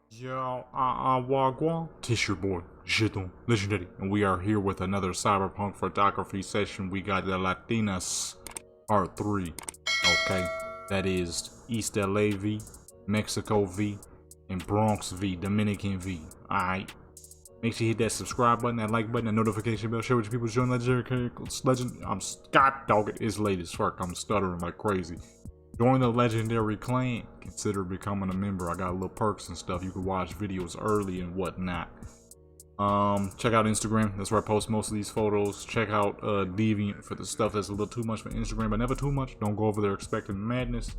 Yo, wagwan. Tis your boy, Jidon Legendary, and we are here with another Cyberpunk photography session. We got the Latinas Part 3. Okay, that is East LA V, Mexico V, and Bronx V, Dominican V. Alright. Make sure you hit that subscribe button, that like button, that notification bell, share with your people, join Legendary Characters. I'm Scott Dog. It's late as fuck. I'm stuttering like crazy. Join the legendary clan. Consider becoming a member. I got little perks and stuff. You can watch videos early and whatnot. Check out Instagram. That's where I post most of these photos. Check out Deviant for the stuff that's a little too much for Instagram, but never too much. Don't go over there expecting madness.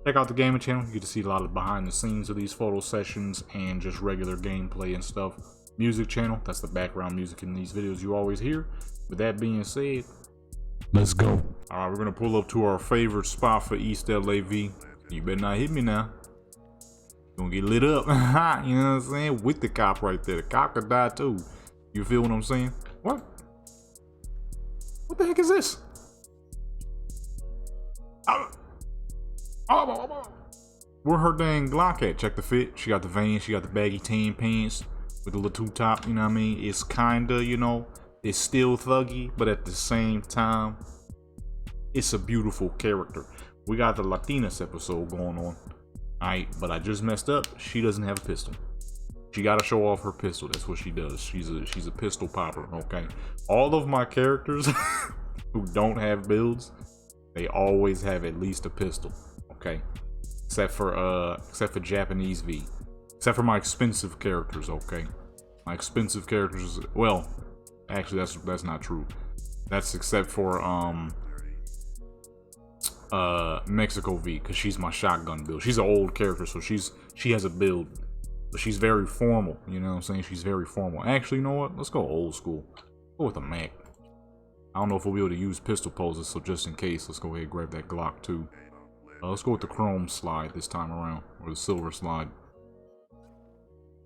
Check out the gaming channel. You get to see a lot of behind the scenes of these photo sessions and just regular gameplay and stuff. Music channel. That's the background music in these videos you always hear. With that being said, let's go. Alright, we're gonna pull up to our favorite spot for East LAV. You better not hit me now. Gonna get lit up. You know what I'm saying? With the cop right there. The cop could die too. You feel what I'm saying? What? What the heck is this? Where her dang Glock at? Check the fit. She got the veins. She got the baggy tan pants with the little two top. You know what I mean? It's kinda, you know, it's still thuggy, but at the same time, it's a beautiful character. We got the Latinas episode going on. Alright, but I just messed up. She doesn't have a pistol. She gotta show off her pistol. That's what she does. She's a pistol popper, okay? All of my characters who don't have builds, they always have at least a pistol, okay? Except for Japanese V. Except for my expensive characters, okay? My expensive characters, well, actually that's not true. That's except for Mexico V, because she's my shotgun build. She's an old character, so she has a build, but she's very formal. You know what I'm saying? She's very formal. Actually, you know what? Let's go old school. Go with a Mac. I don't know if we'll be able to use pistol poses, so just in case, let's go ahead and grab that Glock too. Let's go with the chrome slide this time around, or the silver slide.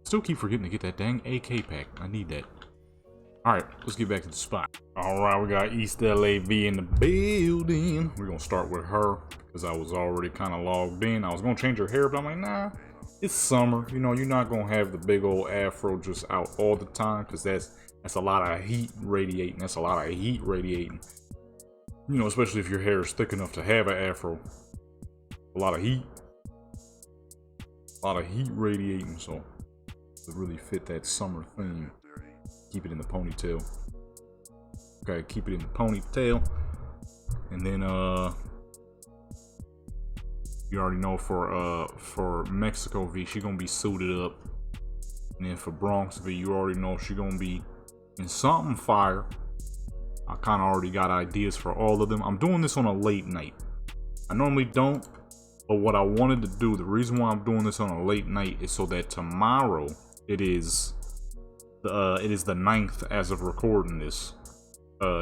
Still keep forgetting to get that dang AK pack. I need that. Alright, let's get back to the spot. Alright, we got East LAV in the building. We're gonna start with her, because I was already kind of logged in. I was gonna change her hair, but I'm like, nah, it's summer. You know, you're not gonna have the big old afro just out all the time, because that's a lot of heat radiating. That's a lot of heat radiating. You know, especially if your hair is thick enough to have an afro. A lot of heat. A lot of heat radiating, so to really fit that summer theme. Keep it in the ponytail. Okay, keep it in the ponytail. And then you already know for Mexico V, she gonna be suited up. And then for Bronx V, you already know she gonna be in something fire. I kinda already got ideas for all of them. I'm doing this on a late night. I normally don't, but what I wanted to do, the reason why I'm doing this on a late night is so that tomorrow it is the 9th as of recording this,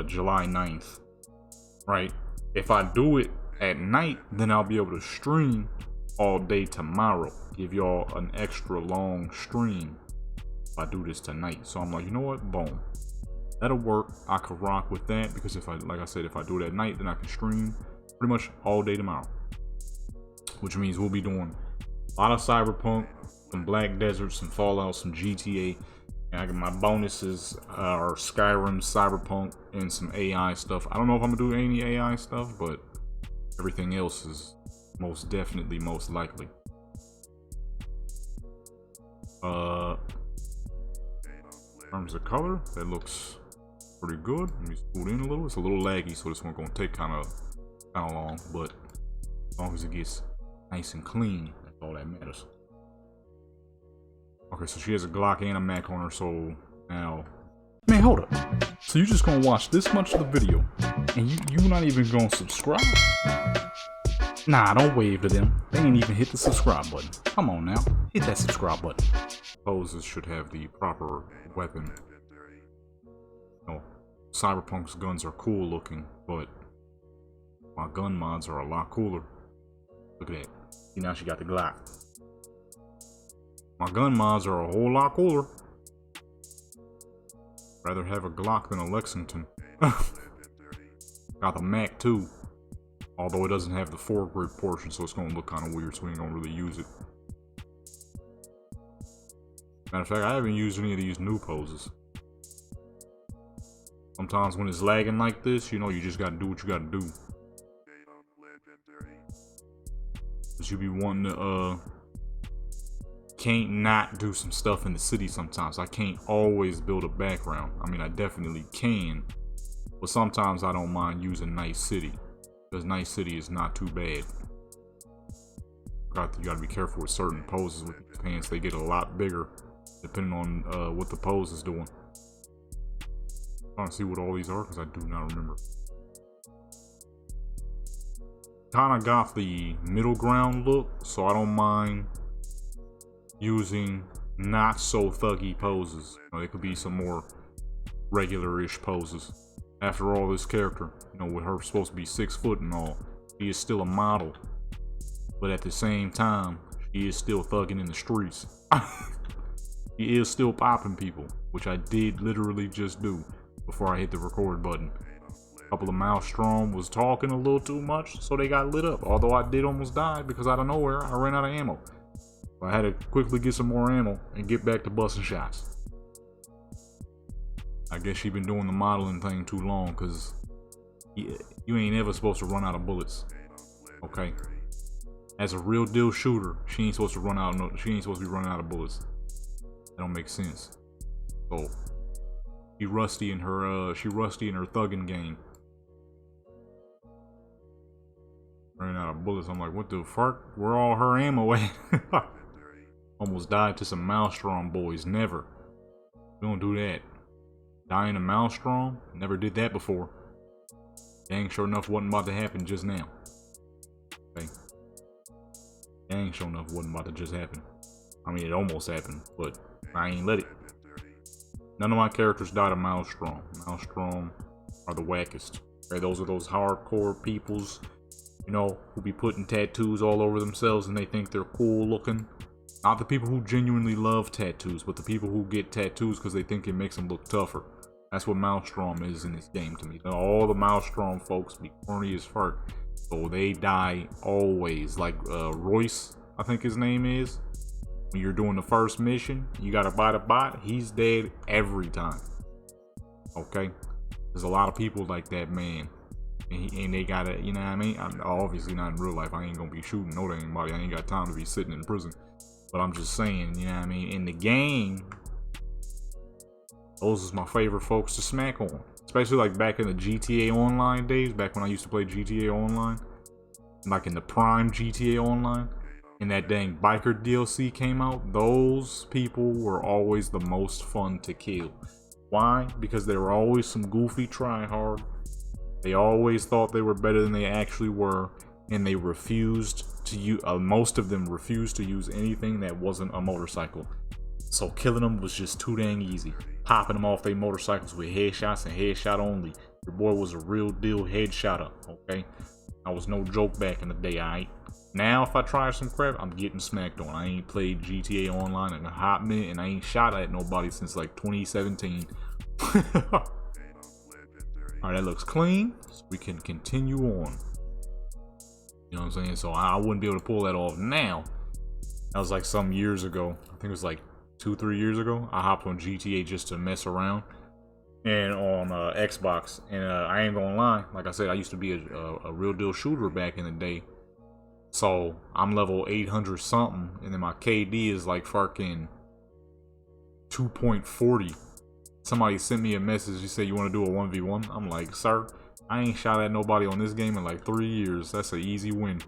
July 9th, right? If I do it at night, then I'll be able to stream all day tomorrow, give y'all an extra long stream if I do this tonight. So I'm like, you know what, boom, that'll work. I could rock with that, because if I, like I said, if I do it at night, then I can stream pretty much all day tomorrow, which means we'll be doing a lot of Cyberpunk, some Black Desert, some Fallout, some GTA. And I got my bonuses are Skyrim, Cyberpunk, and some AI stuff. I don't know if I'm gonna do any AI stuff, but everything else is most definitely most likely. In terms of color, that looks pretty good. Let me scoot in a little. It's a little laggy, so this one's gonna take kind of long, but as long as it gets nice and clean, that's all that matters. Okay, so she has a Glock and a Mac on her, so now... Man, hold up. So you just gonna watch this much of the video, and you not even gonna subscribe? Nah, don't wave to them. They ain't even hit the subscribe button. Come on now, hit that subscribe button. Poses should have the proper weapon. No, Cyberpunk's guns are cool looking, but my gun mods are a lot cooler. Look at that. See, now she got the Glock. My gun mods are a whole lot cooler. Rather have a Glock than a Lexington. Got the Mac too. Although it doesn't have the foregrip portion, so it's gonna look kind of weird, so we ain't gonna really use it. Matter of fact, I haven't used any of these new poses. Sometimes when it's lagging like this, you know, you just gotta do what you gotta do. Cause you be wanting to, can't not do some stuff in the city sometimes. I can't always build a background. I mean, I definitely can. But sometimes I don't mind using Night City. Because Night City is not too bad. You gotta be careful with certain poses with these pants. They get a lot bigger depending on what the pose is doing. I'm trying to see what all these are because I do not remember. Kinda got the middle ground look, so I don't mind using not so thuggy poses. You know, there could be some more regular-ish poses. After all, this character, you know, with her supposed to be 6 foot and all, she is still a model. But at the same time, she is still thugging in the streets. She is still popping people, which I did literally just do before I hit the record button. A couple of Maelstrom was talking a little too much, so they got lit up. Although I did almost die because out of nowhere, I ran out of ammo. So I had to quickly get some more ammo and get back to busting shots. I guess she been doing the modeling thing too long, cause you ain't ever supposed to run out of bullets. Okay. As a real deal shooter, she ain't supposed to run out. No, she ain't supposed to be running out of bullets. That don't make sense. So she rusty in her thugging game. Running out of bullets. I'm like, what the fuck? Where all her ammo at? Almost died to some Maelstrom boys. Never. We don't do that. Dying to Maelstrom? Never did that before. Dang sure enough wasn't about to happen just now. Okay. Dang sure enough wasn't about to just happen. I mean, it almost happened, but I ain't let it. None of my characters died of Maelstrom. Maelstrom are the wackest. Okay, those are those hardcore peoples, you know, who be putting tattoos all over themselves and they think they're cool looking. Not the people who genuinely love tattoos, but the people who get tattoos because they think it makes them look tougher. That's what Maelstrom is in this game to me. All the Maelstrom folks be corny as fuck, so they die always. Like Royce, I think his name is. When you're doing the first mission, you gotta buy the bot. He's dead every time. Okay, there's a lot of people like that, man, and they gotta, you know what I mean? Obviously not in real life. I ain't gonna be shooting no anybody. I ain't got time to be sitting in prison. But I'm just saying, you know what I mean? In the game, those is my favorite folks to smack on. Especially like back in the GTA Online days, back when I used to play GTA Online. Like in the prime GTA Online. And that dang biker DLC came out. Those people were always the most fun to kill. Why? Because they were always some goofy tryhard. They always thought they were better than they actually were. And they refused to use, most of them refused to use anything that wasn't a motorcycle. So killing them was just too dang easy. Popping them off their motorcycles with headshots and headshot only. Your boy was a real deal headshotter, okay? I was no joke back in the day, alright? Now if I try some crap, I'm getting smacked on. I ain't played GTA Online in a hot minute and I ain't shot at nobody since like 2017. Alright, that looks clean. So we can continue on. You know what I'm saying? So I wouldn't be able to pull that off now. That was like some years ago. I think it was like 2-3 years ago. I hopped on GTA just to mess around. And on Xbox. And I ain't gonna lie. Like I said, I used to be a real deal shooter back in the day. So I'm level 800 something. And then my KD is like fucking 2.40. Somebody sent me a message. He said, you want to do a 1v1? I'm like, sir, I ain't shot at nobody on this game in like 3 years. That's an easy win.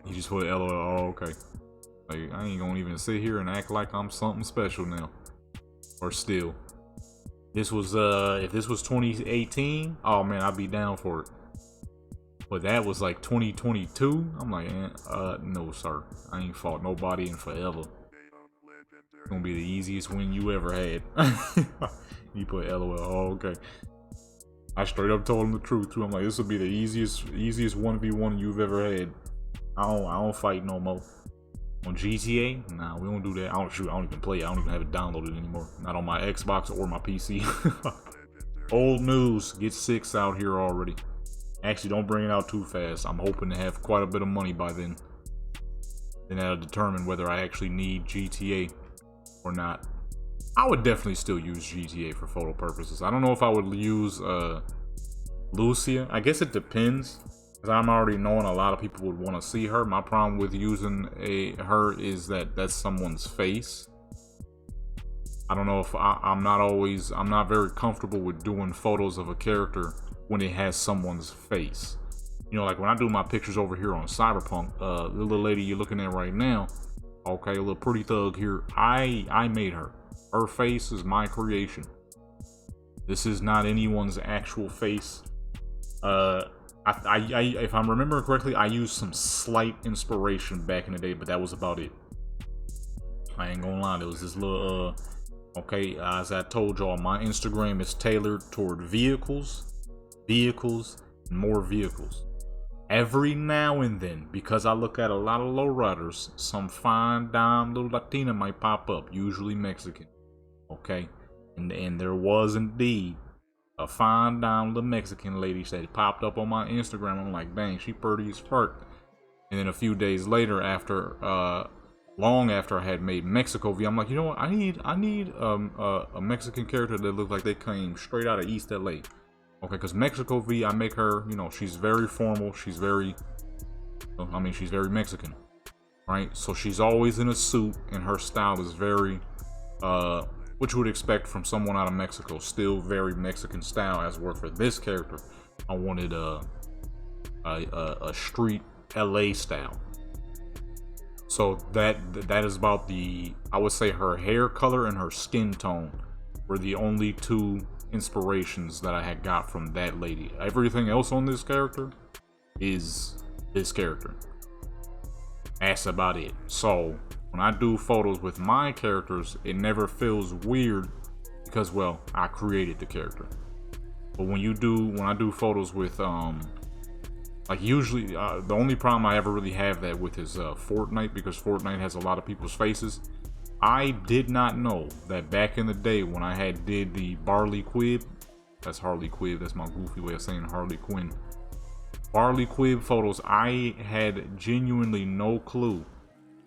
He just put LOL. Oh, okay. Like, I ain't gonna even sit here and act like I'm something special now. Or still. This was, if this was 2018, oh man, I'd be down for it. But that was like 2022. I'm like, no, sir. I ain't fought nobody in forever. It's gonna be the easiest win you ever had. He put LOL. Oh, okay. I straight up told him the truth too. I'm like, this will be the easiest 1v1 you've ever had. I don't fight no more. On GTA, nah, we don't do that. I don't even play it. I don't even have it downloaded anymore. Not on my Xbox or my PC. Old news. Get 6 out here already. Actually, don't bring it out too fast. I'm hoping to have quite a bit of money by then. Then that'll determine whether I actually need GTA. or not. I would definitely still use GTA for photo purposes. I don't know if I would use Lucia. I guess it depends, because I'm already knowing a lot of people would want to see her. My problem with using her is that that's someone's face. I don't know if I'm not very comfortable with doing photos of a character when it has someone's face. You know, like when I do my pictures over here on Cyberpunk, the little lady you're looking at right now, okay, a little pretty thug here, I made her. Her face is my creation. This is not anyone's actual face. If I'm remembering correctly, I used some slight inspiration back in the day, but that was about it. I ain't gonna lie, there was this little, okay, as I told y'all, my Instagram is tailored toward vehicles, and more vehicles. Every now and then, because I look at a lot of lowriders, some fine dime little Latina might pop up, usually Mexican. Okay, and there was indeed a fine dime little Mexican lady that popped up on my Instagram. I'm like, dang, she pretty as fuck. And then a few days later, after long after I had made Mexico V, I'm like, you know what? I need a Mexican character that looks like they came straight out of East LA. Okay, because Mexico V, I make her, you know, she's very formal. She's very, I mean, she's very Mexican, right? So she's always in a suit, and her style is very, what you would expect from someone out of Mexico. Still very Mexican style. As work for this character, I wanted a street LA style. So that is about the, I would say her hair color and her skin tone were the only two inspirations that I had got from that lady. Everything else on this character is this character. That's about it. So when I do photos with my characters, it never feels weird because, well, I created the character. But when I do photos with like usually the only problem I ever really have that with is Fortnite, because Fortnite has a lot of people's faces. I did not know that back in the day when I did the Barley Quib, that's Harley Quib, that's my goofy way of saying Harley Quinn, Barley Quib photos, I had genuinely no clue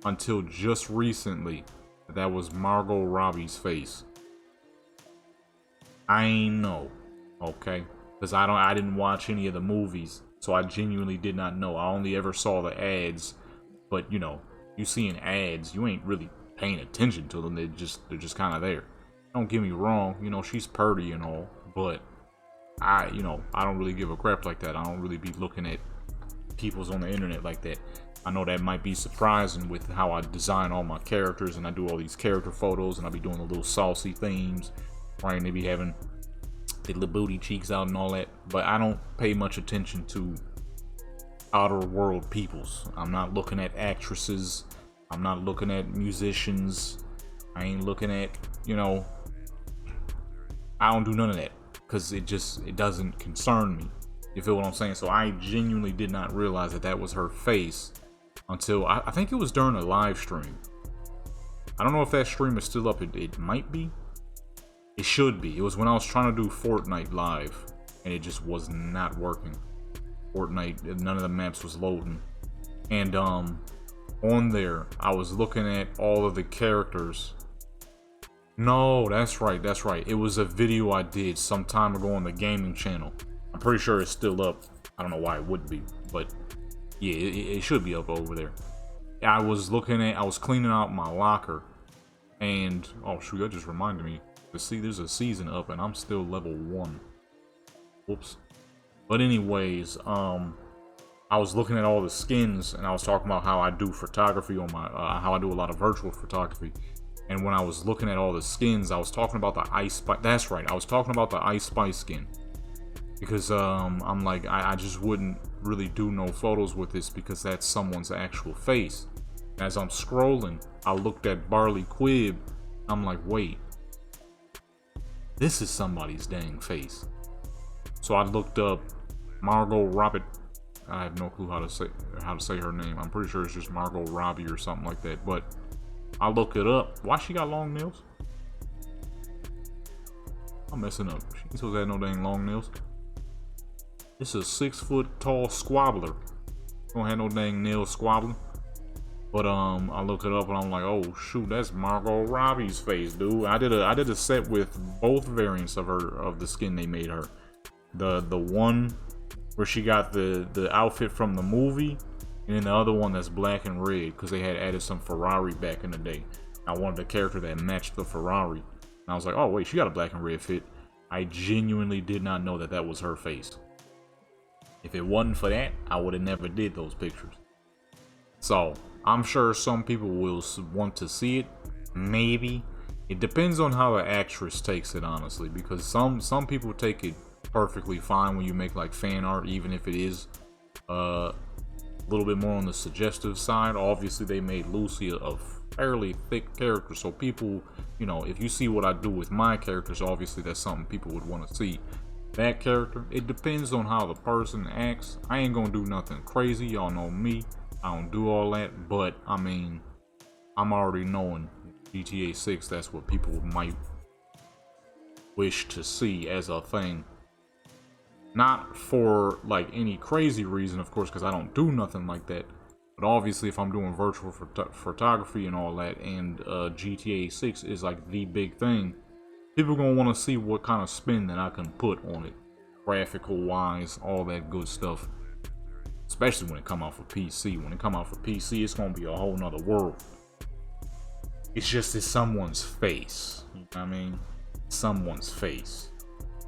until just recently that was Margot Robbie's face. I ain't know, okay, because I didn't watch any of the movies, so I genuinely did not know. I only ever saw the ads, but you know, you seeing ads, you ain't really paying attention to them. They're just kind of there. Don't get me wrong, you know, she's pretty and all, but I don't really give a crap like that. I don't really be looking at people's on the internet like that. I know that might be surprising with how I design all my characters, and I do all these character photos, and I be doing the little saucy themes, right? And they be having the little booty cheeks out and all that, but I don't pay much attention to outer world peoples. I'm not looking at actresses. I'm not looking at musicians. I ain't looking at, you know, I don't do none of that because it doesn't concern me. You feel what I'm saying? So I genuinely did not realize that was her face until I think it was during a live stream. I don't know if that stream is still up. It might be. It should be. It was when I was trying to do Fortnite live and it just was not working. Fortnite, none of the maps was loading. And on there, I was looking at all of the characters. No, that's right. It was a video I did some time ago on the gaming channel. I'm pretty sure it's still up. I don't know why it would be, but yeah, it should be up over there. I was cleaning out my locker, and oh shoot, that just reminded me to see there's a season up, and I'm still level 1. Whoops. But anyways, I was looking at all the skins, and I was talking about how I do photography on my, how I do a lot of virtual photography. And when I was looking at all the skins, I was talking about the Ice Spice. That's right, I was talking about the Ice Spice skin. Because I'm like, I just wouldn't really do no photos with this because that's someone's actual face. And as I'm scrolling, I looked at Barley Quib. I'm like, wait, this is somebody's dang face. So I looked up Margot Robbie. I have no clue how to say her name. I'm pretty sure it's just Margot Robbie or something like that. But I look it up. Why she got long nails? I'm messing up. She ain't supposed to have no dang long nails. This is a 6 foot tall squabbler. Don't have no dang nails squabbling. But I look it up and I'm like, oh shoot, that's Margot Robbie's face, dude. I did a set with both variants of the skin they made her. The one where she got the outfit from the movie, and then the other one that's black and red because they had added some Ferrari back in the day. I wanted a character that matched the Ferrari. And I was like, oh wait, she got a black and red fit. I genuinely did not know that that was her face. If it wasn't for that, I would have never did those pictures. So I'm sure some people will want to see it. Maybe. It depends on how the actress takes it, honestly, because some people take it perfectly fine when you make like fan art, even if it is a little bit more on the suggestive side. Obviously, they made Lucy a fairly thick character, so people, you know, if you see what I do with my characters, obviously that's something people would want to see. That character, it depends on how the person acts. I ain't gonna do nothing crazy, y'all know me. I don't do all that, but I mean, I'm already knowing GTA 6, that's what people might wish to see as a thing. Not for like any crazy reason, of course, because I don't do nothing like that. But obviously, if I'm doing virtual photography and all that, and GTA 6 is like the big thing, people gonna want to see what kind of spin that I can put on it, graphical wise, all that good stuff. Especially when it come out for PC. When it come out for PC, it's gonna be a whole nother world. It's just it's someone's face. You know what I mean? Someone's face.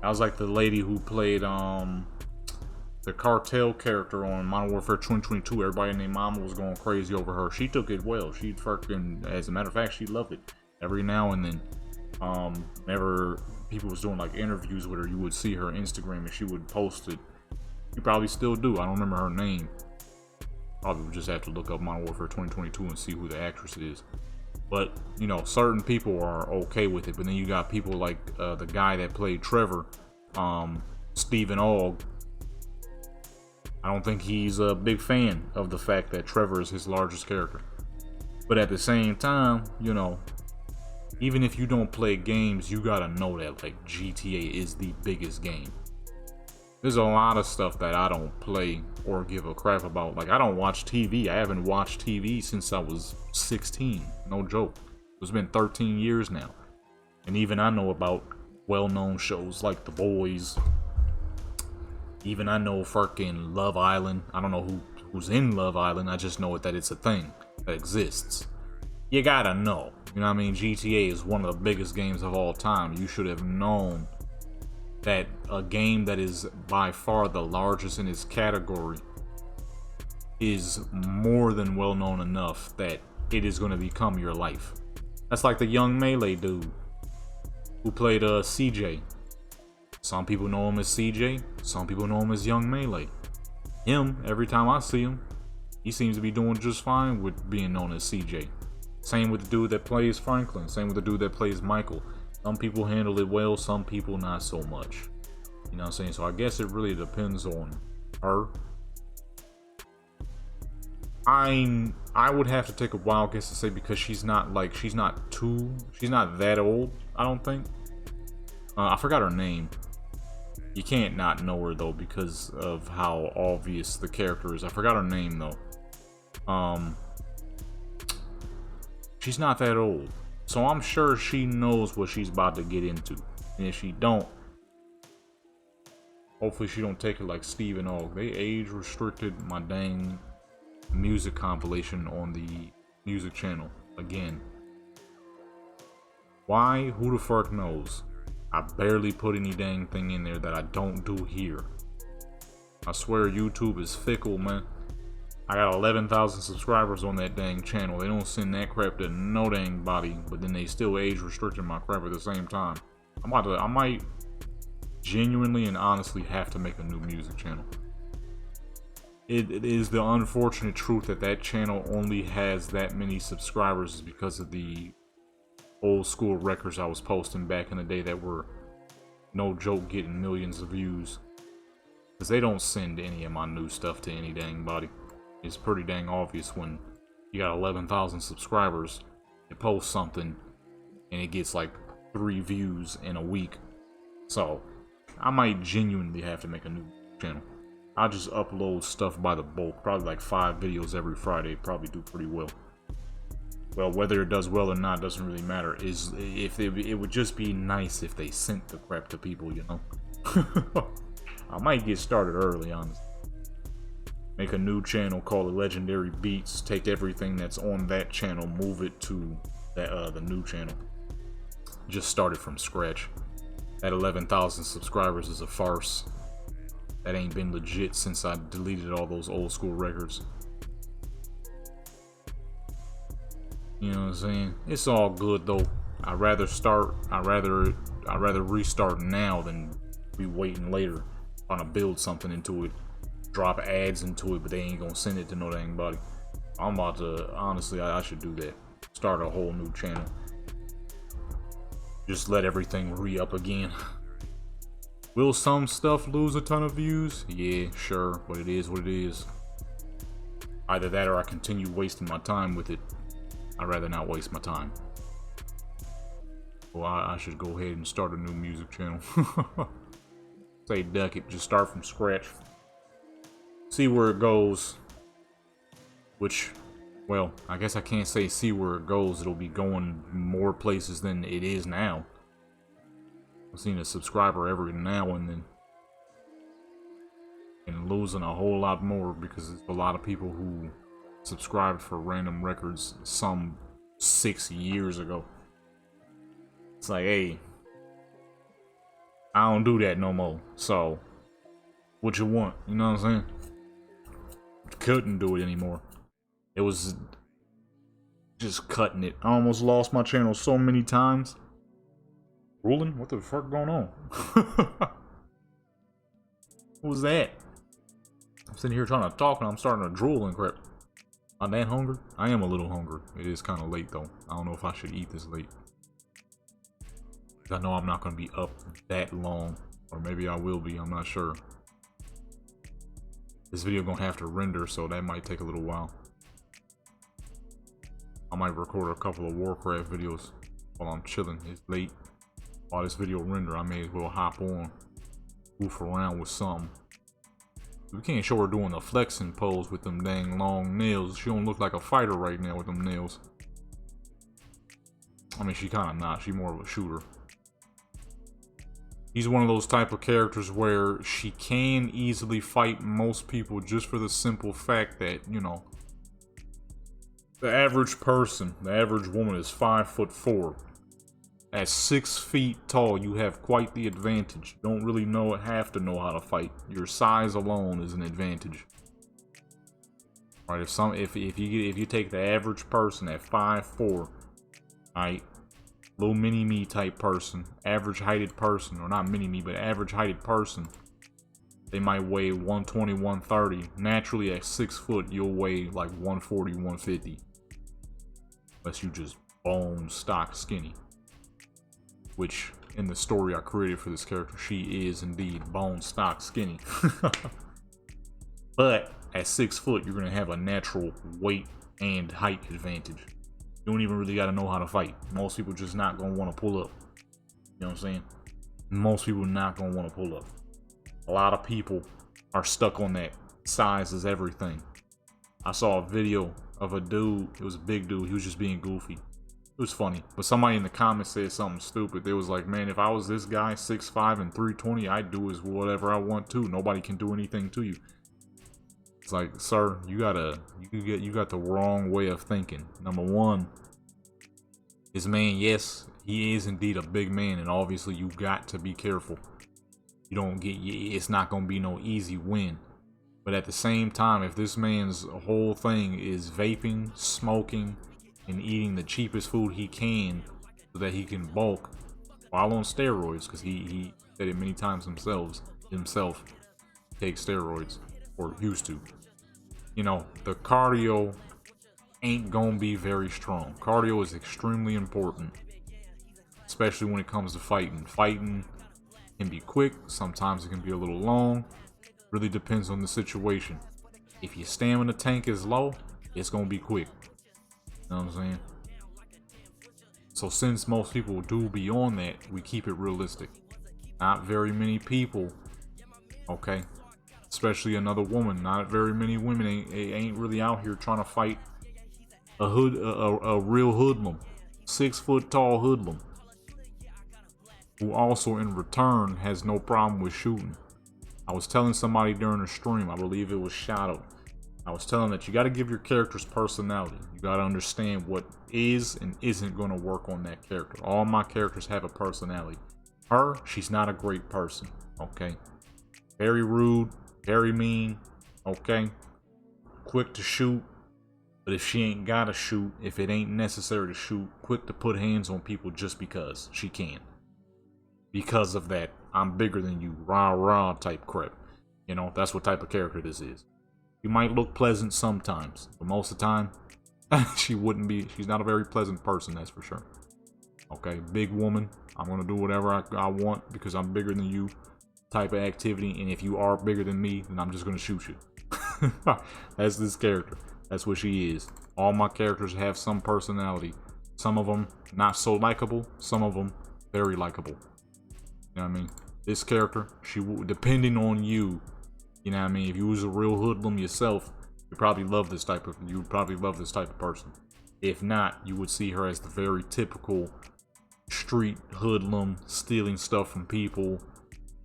I was like the lady who played the cartel character on Modern Warfare 2022. Everybody and their mama was going crazy over her. She took it well. She fucking, as a matter of fact, she loved it. Every now and then, whenever people was doing like interviews with her, you would see her Instagram and she would post it. You probably still do. I don't remember her name. Probably would just have to look up Modern Warfare 2022 and see who the actress is. But, you know, certain people are okay with it. But then you got people like the guy that played Trevor, Stephen Ogg. I don't think he's a big fan of the fact that Trevor is his largest character. But at the same time, you know, even if you don't play games, you gotta know that like GTA is the biggest game. There's a lot of stuff that I don't play or give a crap about. Like, I don't watch TV. I haven't watched TV since I was 16. No joke. It's been 13 years now. And even I know about well-known shows like The Boys. Even I know fucking Love Island. I don't know who's in Love Island. I just know that it's a thing that exists. You gotta know. You know what I mean? GTA is one of the biggest games of all time. You should have known that a game that is by far the largest in its category is more than well known enough that it is going to become your life. That's like the young Melee dude who played CJ. Some people know him as CJ, some people know him as Young Melee. Him, every time I see him, he seems to be doing just fine with being known as CJ. Same with the dude that plays Franklin, same with the dude that plays Michael. Some people handle it well, some people not so much. You know what I'm saying? So I guess it really depends on her. I would have to take a wild guess to say because she's not that old, I don't think. I forgot her name. You can't not know her though because of how obvious the character is. I forgot her name though. She's not that old. So I'm sure she knows what she's about to get into. And if she don't, hopefully she don't take it like Stephen Ogg. They age restricted my dang music compilation on the music channel again. Why? Who the fuck knows? I barely put any dang thing in there that I don't do here. I swear YouTube is fickle, man. I got 11,000 subscribers on that dang channel. They don't send that crap to no dang body, but then they still age restricting my crap at the same time. I might genuinely and honestly have to make a new music channel. It is the unfortunate truth that that channel only has that many subscribers because of the old school records I was posting back in the day that were no joke getting millions of views. Because they don't send any of my new stuff to any dang body. It's pretty dang obvious when you got 11,000 subscribers, you post something and it gets like 3 views in a week. So I might genuinely have to make a new channel. I'll just upload stuff by the bulk, probably like 5 videos every Friday, probably do pretty well. well, whether it does well or not doesn't really matter. Is if it would just be nice if they sent the crap to people, you know. I might get started early, honestly. Make a new channel called the Legendary Beats. Take everything that's on that channel, move it to the new channel. Just start it from scratch. That 11,000 subscribers is a farce. That ain't been legit since I deleted all those old school records. You know what I'm saying? It's all good though. I'd rather restart now than be waiting later trying to build something into it, drop ads into it, but they ain't gonna send it to no dang body. I'm about to, honestly, I should do that. Start a whole new channel. Just let everything re-up again. Will some stuff lose a ton of views? Yeah, sure, but it is what it is. Either that or I continue wasting my time with it. I'd rather not waste my time. Well, I should go ahead and start a new music channel. Say duck it, just start from scratch. See where it goes. Which, well, I guess I can't say see where it goes. It'll be going more places than it is now. I've seen a subscriber every now and then. And losing a whole lot more because there's a lot of people who subscribed for random records some 6 years ago. It's like, hey, I don't do that no more. So, what you want? You know what I'm saying? Couldn't do it anymore. It was just cutting it. I almost lost my channel so many times. Ruling? What the fuck going on? What was that? I'm sitting here trying to talk and I'm starting to drool and crap. I'm that hungry? I am a little hungry. It is kind of late though. I don't know if I should eat this late. I know I'm not going to be up that long. Or maybe I will be. I'm not sure. This video going to have to render, so that might take a little while. I might record a couple of Warcraft videos while I'm chilling. It's late. While this video render, I may as well hop on. Goof around with something. We can't show her doing the flexing pose with them dang long nails. She don't look like a fighter right now with them nails. I mean, she kind of not. She more of a shooter. He's one of those type of characters where she can easily fight most people just for the simple fact that, you know, the average person, the average woman is 5'4". At 6 feet tall, you have quite the advantage. You don't really have to know how to fight. Your size alone is an advantage. Right? If you take the average person at 5'4", right, little mini me type person, average heighted person, or not mini me, but average heighted person, they might weigh 120, 130. Naturally, at 6 foot, you'll weigh like 140, 150. Unless you just bone stock skinny. Which, in the story I created for this character, she is indeed bone stock skinny. But at 6 foot, you're going to have a natural weight and height advantage. You don't even really got to know how to fight. Most people just not going to want to pull up. You know what I'm saying? Most people not going to want to pull up. A lot of people are stuck on that size is everything. I saw a video of a dude. It was a big dude. He was just being goofy. It was funny, but somebody in the comments said something stupid. They was like, man, if I was this guy, 6'5" and 320, I'd do whatever I want to. Nobody can do anything to you. It's like, sir, you got the wrong way of thinking. Number one, this man, yes, he is indeed a big man, and obviously you got to be careful. You don't get, it's not gonna be no easy win. But at the same time, if this man's whole thing is vaping, smoking, and eating the cheapest food he can so that he can bulk while on steroids, because he said it many times himself takes steroids, or used to. You know, the cardio ain't gonna be very strong. Cardio is extremely important, especially when it comes to fighting. Fighting can be quick, sometimes it can be a little long. Really depends on the situation. If your stamina tank is low, it's gonna be quick. You know what I'm saying? So since most people do be on that, we keep it realistic. Not very many people, okay, especially another woman, not very many women ain't really out here trying to fight a real hoodlum, 6 foot tall hoodlum, who also in return has no problem with shooting. I was telling somebody during the stream, I believe it was Shadow, I was telling that you got to give your characters personality. You got to understand what is and isn't going to work on that character. All my characters have a personality. Her, she's not a great person, okay? Very rude, very mean, okay? Quick to shoot, but if she ain't gotta shoot, if it ain't necessary to shoot, quick to put hands on people just because she can. Because of that, I'm bigger than you, rah rah type crap. You know, that's what type of character this is. She might look pleasant sometimes, but most of the time, she wouldn't be. She's not a very pleasant person, that's for sure. Okay, big woman. I'm gonna do whatever I want because I'm bigger than you type of activity, and if you are bigger than me, then I'm just gonna shoot you. That's this character. That's what she is. All my characters have some personality. Some of them not so likable, some of them very likable. You know what I mean? This character, she will, depending on you, you know what I mean? If you was a real hoodlum yourself, you probably love this type of person. If not, you would see her as the very typical street hoodlum, stealing stuff from people,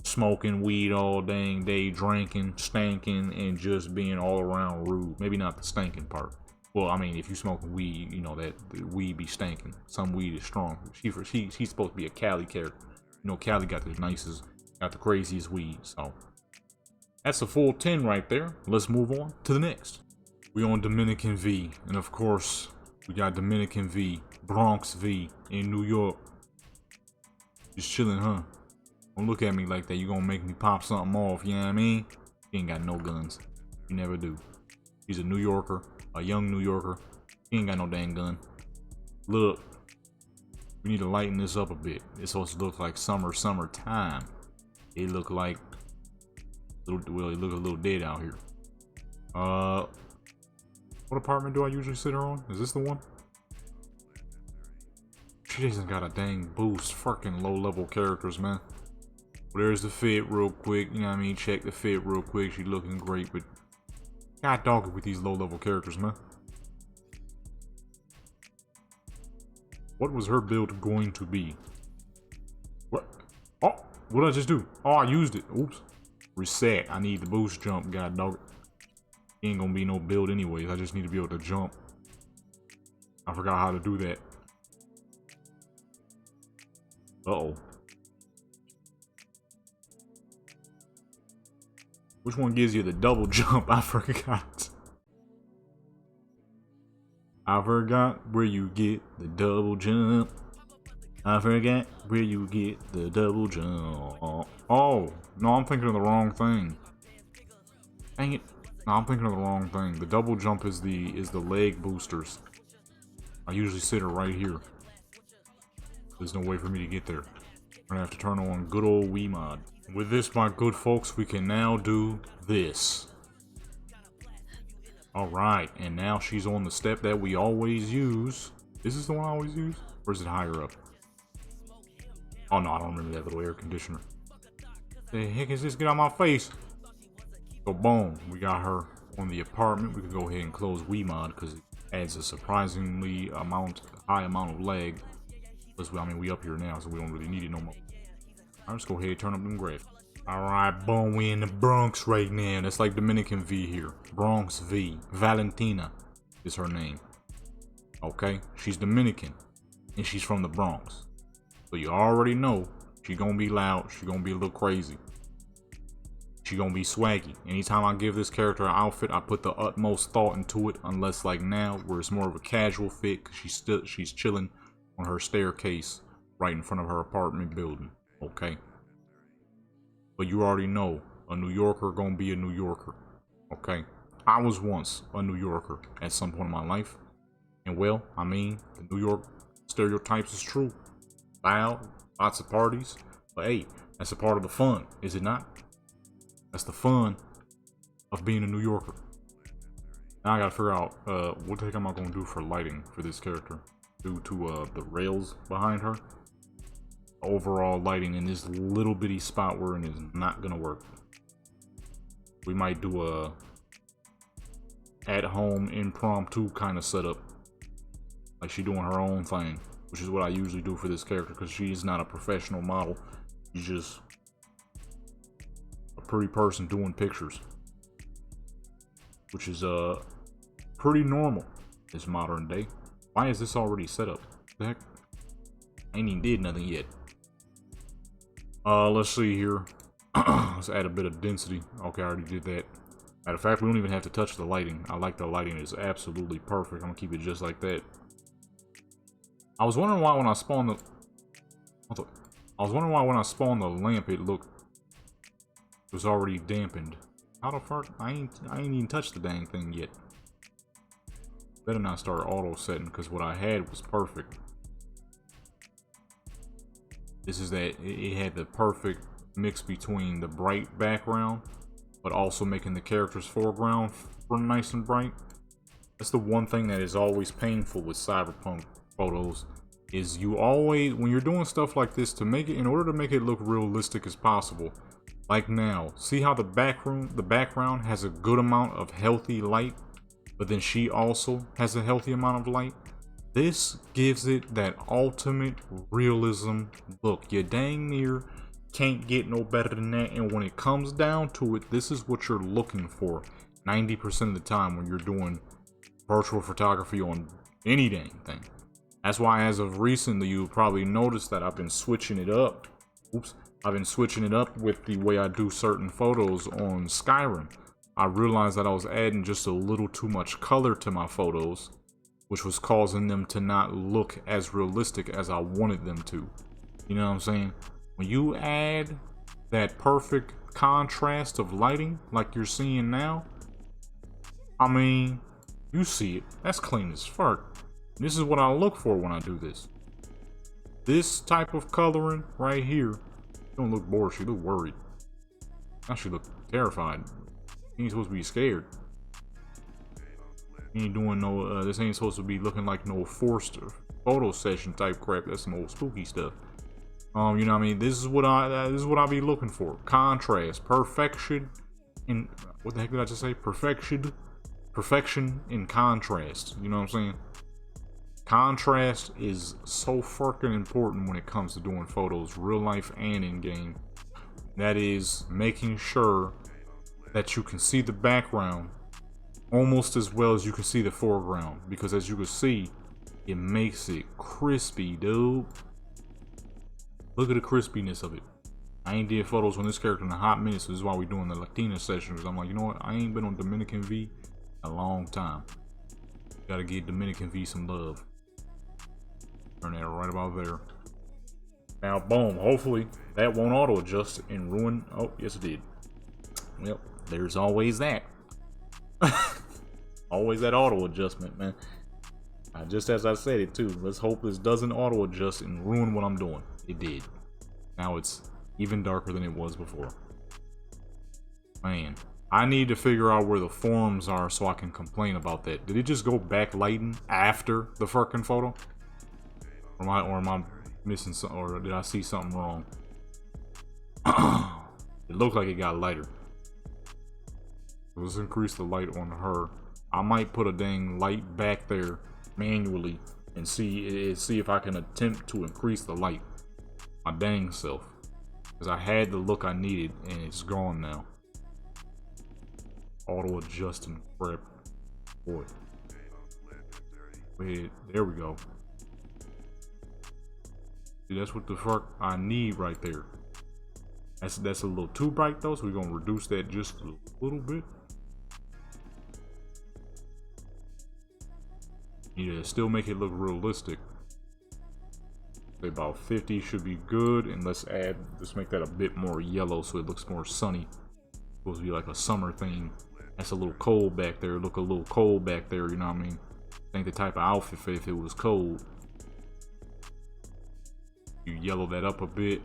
smoking weed all dang day, drinking, stanking, and just being all around rude. Maybe not the stanking part. Well, I mean, if you smoking weed, you know that the weed be stanking. Some weed is strong. She's supposed to be a Cali character. You know, Cali got the nicest, got the craziest weed. So that's a full 10 right there. Let's move on to the next. We on Dominican V, and of course we got Dominican V, Bronx V in New York. Just chilling, huh? Don't look at me like that. You gonna make me pop something off, you know what I mean? He ain't got no guns. You never do. He's a New Yorker, a young New Yorker. He ain't got no dang gun. Look, we need to lighten this up a bit. It's supposed to look like summertime. It look like, well, it look a little dead out here. What apartment do I usually sit her on? Is this the one? She doesn't got a dang boost. Fucking low-level characters, man. Well, there's the fit real quick. You know what I mean? Check the fit real quick. She looking great, but God dog it with these low-level characters, man. What was her build going to be? What? Oh, what did I just do? Oh, I used it. Oops. Reset. I need the boost jump. God dog it. Ain't gonna be no build anyways. I just need to be able to jump. I forgot how to do that. Uh-oh. Which one gives you the double jump? I forgot. I forgot where you get the double jump. I forgot where you get the double jump. Oh, no, I'm thinking of the wrong thing. Dang it. No, I'm thinking of the wrong thing. The double jump is the leg boosters. I usually sit her right here. There's no way for me to get there. I'm gonna have to turn on good old Wii mod. With this, my good folks, we can now do this. Alright, and now she's on the step that we always use. Is this the one I always use? Or is it higher up? Oh no, I don't remember that little air conditioner. The heck is this? Get out my face! So boom, we got her on the apartment. We can go ahead and close Wii mod because it adds a surprisingly high amount of lag. Plus, I mean, we up here now, so we don't really need it no more. I'll just go ahead and turn up them graphics. Alright, boom, we in the Bronx right now. That's like Dominican V here. Bronx V. Valentina is her name. Okay? She's Dominican. And she's from the Bronx. So you already know she gonna be loud. She gonna be a little crazy. She gonna be swaggy. Anytime I give this character an outfit, I put the utmost thought into it. Unless like now, where it's more of a casual fit. Cause she's chilling on her staircase right in front of her apartment building. Okay? But you already know, a New Yorker gonna be a New Yorker, okay? I was once a New Yorker at some point in my life. And well, I mean, the New York stereotypes is true. Loud, lots of parties. But hey, that's a part of the fun, is it not? That's the fun of being a New Yorker. Now I gotta figure out, what the heck am I gonna do for lighting for this character? Due to, the rails behind her. Overall lighting in this little bitty spot we're in is not gonna work. We might do a at-home impromptu kind of setup Like she doing her own thing, which is what I usually do for this character because she's not a professional model. She's just a pretty person doing pictures, which is pretty normal this modern day. Why is this already set up? The heck? I ain't even did nothing yet. Let's see here. Let's add a bit of density. Okay, I already did that. Matter of fact, we don't even have to touch the lighting. I like the lighting. It's absolutely perfect. I'm gonna keep it just like that. I was wondering why when I spawned the... I was wondering why when I spawned the lamp it was already dampened. How the fuck? I ain't even touched the dang thing yet. Better not start auto setting because what I had was perfect. This is that it had the perfect mix between the bright background but also making the character's foreground nice and bright. That's the one thing that is always painful with Cyberpunk photos, is you always, when you're doing stuff like this, to make it, in order to make it look realistic as possible, like now, see how the background has a good amount of healthy light, but then she also has a healthy amount of light? This gives it that ultimate realism look. You dang near can't get no better than that, and when it comes down to it, this is what you're looking for 90% of the time when you're doing virtual photography on any dang thing. That's why as of recently you'll probably notice that I've been switching it up. I've been switching it up with the way I do certain photos on Skyrim. I realized that I was adding just a little too much color to my photos, which was causing them to not look as realistic as I wanted them to. You know what I'm saying? When you add that perfect contrast of lighting like you're seeing now, I mean, you see it. That's clean as fuck. This is what I look for when I do this. This type of coloring right here. She don't look bored, she look worried. Now she look terrified. She ain't supposed to be scared. She ain't doing no, this ain't supposed to be looking like no forced photo session type crap. That's some old spooky stuff. You know what I mean? This is what I be looking for. Contrast, perfection in, what the heck did I just say? Perfection in contrast. You know what I'm saying? Contrast is so fucking important when it comes to doing photos, real life and in game. That is making sure that you can see the background almost as well as you can see the foreground, because as you can see, it makes it crispy, dude. Look at the crispiness of it. I ain't did photos on this character in a hot minute, so this is why we doing the LATINAS sessions. I'm like, you know what? I ain't been on Dominican V in a long time. Gotta give Dominican V some love. Turn that right about there. Now, boom. Hopefully, that won't auto adjust and ruin. Oh, yes, it did. Well, there's always that. Always that auto adjustment, man. Just as I said it too. Let's hope this doesn't auto adjust and ruin what I'm doing. It did. Now it's even darker than it was before. Man, I need to figure out where the forms are so I can complain about that. Did it just go backlighting after the fucking photo? Or am I missing something? Or did I see something wrong? It looked like it got lighter. Let's increase the light on her. I might put a dang light back there manually and see if I can attempt to increase the light. My dang self. Because I had the look I needed and it's gone now. Auto adjusting crap. Boy. Wait, there we go. See, that's what the fuck I need right there. That's a little too bright though, so we're gonna reduce that just a little bit. Need to still make it look realistic. Say about 50 should be good, and let's make that a bit more yellow so it looks more sunny. It's supposed to be like a summer theme. That's a little cold back there. Look a little cold back there, you know what I mean? Ain't the type of outfit for if it was cold. You yellow that up a bit,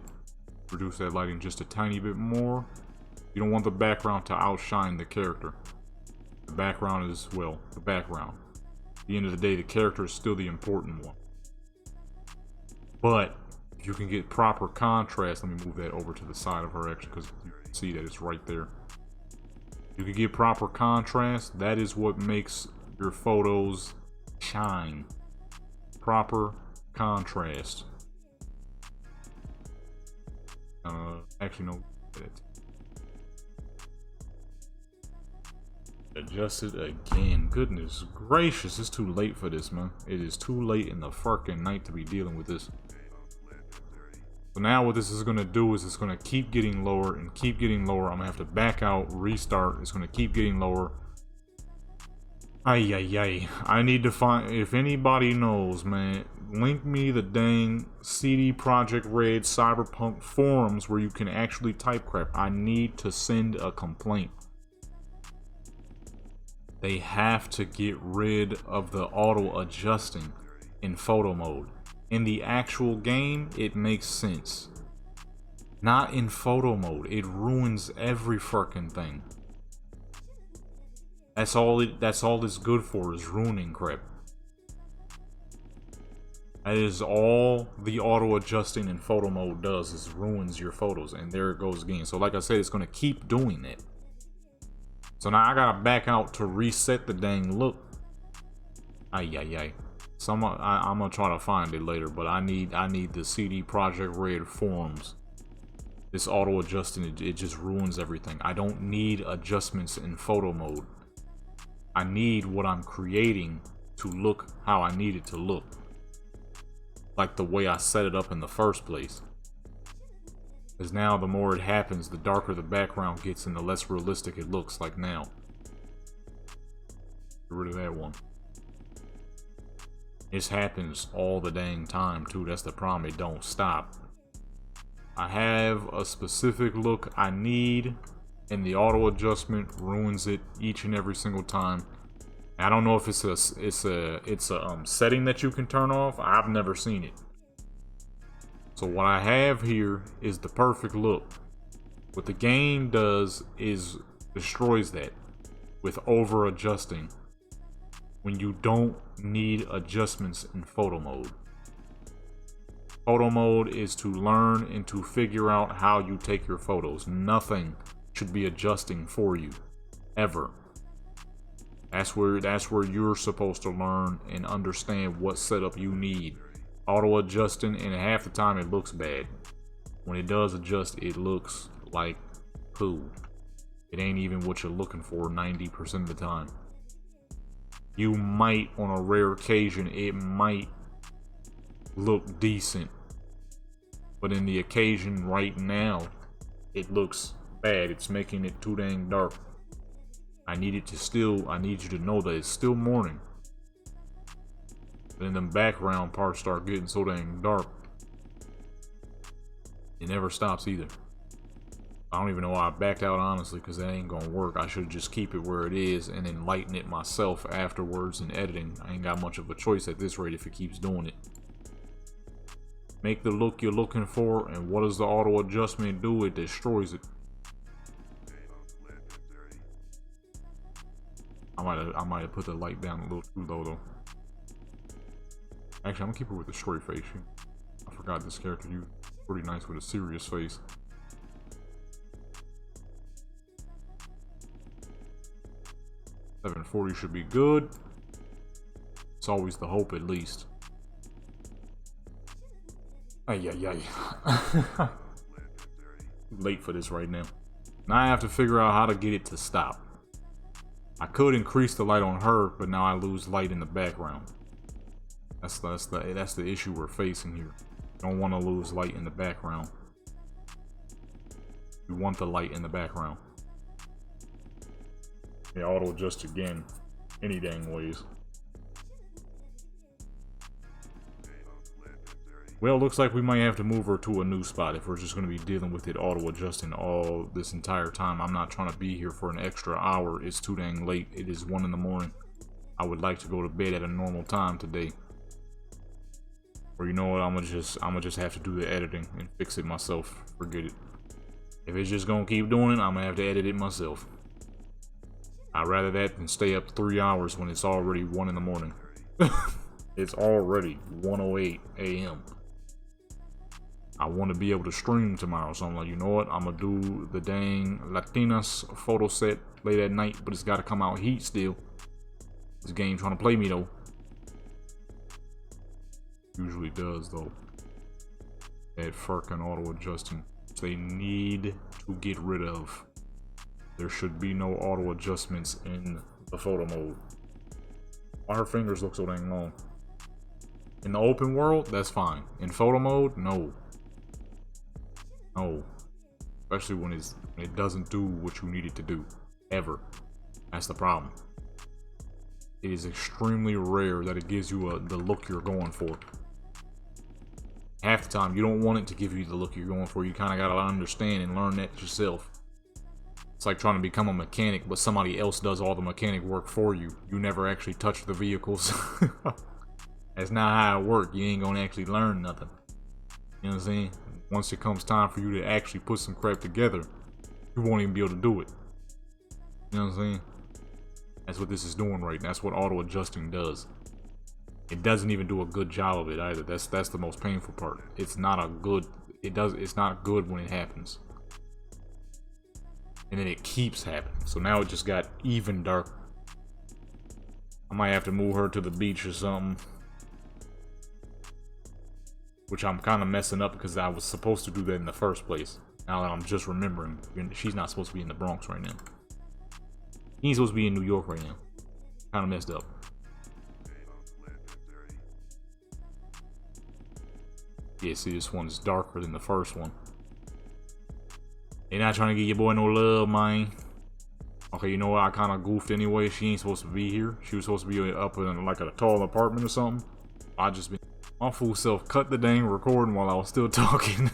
reduce that lighting just a tiny bit more. You don't want the background to outshine the character. The background is, well, the background. At the end of the day, the character is still the important one. But if you can get proper contrast, let me move that over to the side of her actually, because you can see that it's right there. You can get proper contrast. That is what makes your photos shine. proper contrast. Actually, no. Adjust it again. Goodness gracious, it's too late for this, man. It is too late in the fucking night to be dealing with this. So now what this is going to do is it's going to keep getting lower and keep getting lower. I'm going to have to back out, restart. It's going to keep getting lower. Ay. I need to find, if anybody knows, man, link me the dang CD Projekt Red Cyberpunk forums where you can actually type crap. I need to send a complaint. They have to get rid of the auto adjusting in photo mode. In the actual game, it makes sense. Not in photo mode. It ruins every fucking thing. That's all it's good for, is ruining crap. That is all the auto adjusting in photo mode does, is ruins your photos. And there it goes again. So like I said, it's gonna keep doing that. So now I gotta back out to reset the dang look. Ay. So I'm gonna try to find it later, but I need the CD Projekt Red forums. This auto adjusting, it just ruins everything. I don't need adjustments in photo mode. I need what I'm creating to look how I need it to look. Like the way I set it up in the first place. Because now the more it happens, the darker the background gets and the less realistic it looks, like now. Get rid of that one. This happens all the dang time too. That's the problem. It don't stop. I have a specific look I need, and the auto adjustment ruins it each and every single time. I don't know if it's a setting that you can turn off. I've never seen it. So what I have here is the perfect look. What the game does is destroys that with over adjusting when you don't need adjustments in photo mode. Photo mode is to learn and to figure out how you take your photos. Nothing should be adjusting for you, ever. That's where you're supposed to learn and understand what setup you need. Auto adjusting, and half the time it looks bad. When it does adjust, it looks like poo. It ain't even what you're looking for 90% of the time. You might, on a rare occasion, it might look decent, but in the occasion right now, it looks bad. It's making it too dang dark. I need you to know that it's still morning. Then the background parts start getting so dang dark. It never stops either. I don't even know why I backed out, honestly, because that ain't gonna work. I should just keep it where it is and then lighten it myself afterwards in editing. I ain't got much of a choice at this rate if it keeps doing it. Make the look you're looking for, and what does the auto adjustment do? It destroys it. I might have put the light down a little too low though. Actually, I'm gonna keep it with the straight face. I forgot this character used pretty nice with a serious face. $740 should be good. It's always the hope, at least. Ay. Late for this right now. Now I have to figure out how to get it to stop. I could increase the light on her, but now I lose light in the background. That's the issue we're facing here. Don't want to lose light in the background. We want the light in the background. Yeah, auto adjust again. Any dang ways. Well, looks like we might have to move her to a new spot if we're just going to be dealing with it auto adjusting all this entire time. I'm not trying to be here for an extra hour. It's too dang late. It is 1 in the morning. I would like to go to bed at a normal time today. Or you know what, I'm gonna just have to do the editing and fix it myself. Forget it. If it's just gonna keep doing it, I'm gonna have to edit it myself. I'd rather that than stay up 3 hours when it's already 1 in the morning. It's already 1:08 a.m. I want to be able to stream tomorrow, so I'm like, you know what, I'm gonna do the dang LATINAS photo set late at night, but it's gotta come out heat still. This game trying to play me though. Usually does though. That fucking auto adjusting. They need to get rid of. There should be no auto adjustments in the photo mode. Why her fingers look so dang long? In the open world, that's fine. In photo mode, no. No. Especially when it doesn't do what you need it to do. Ever. That's the problem. It is extremely rare that it gives you the look you're going for. Half the time, you don't want it to give you the look you're going for. You kind of got to understand and learn that yourself. It's like trying to become a mechanic, but somebody else does all the mechanic work for you. You never actually touch the vehicles. That's not how it works. You ain't going to actually learn nothing. You know what I'm saying? Once it comes time for you to actually put some crap together, you won't even be able to do it. You know what I'm saying? That's what this is doing right now. That's what auto adjusting does. It doesn't even do a good job of it either. That's the most painful part. It's not a good. It's not good when it happens. And then it keeps happening. So now it just got even darker. I might have to move her to the beach or something. Which I'm kind of messing up because I was supposed to do that in the first place. Now that I'm just remembering, she's not supposed to be in the Bronx right now. He's supposed to be in New York right now. Kind of messed up. Yeah, see, this one's darker than the first one. You're not trying to get your boy no love, man. Okay, you know what? I kind of goofed anyway. She ain't supposed to be here. She was supposed to be up in like a tall apartment or something. I just been my fool self cut the dang recording while I was still talking.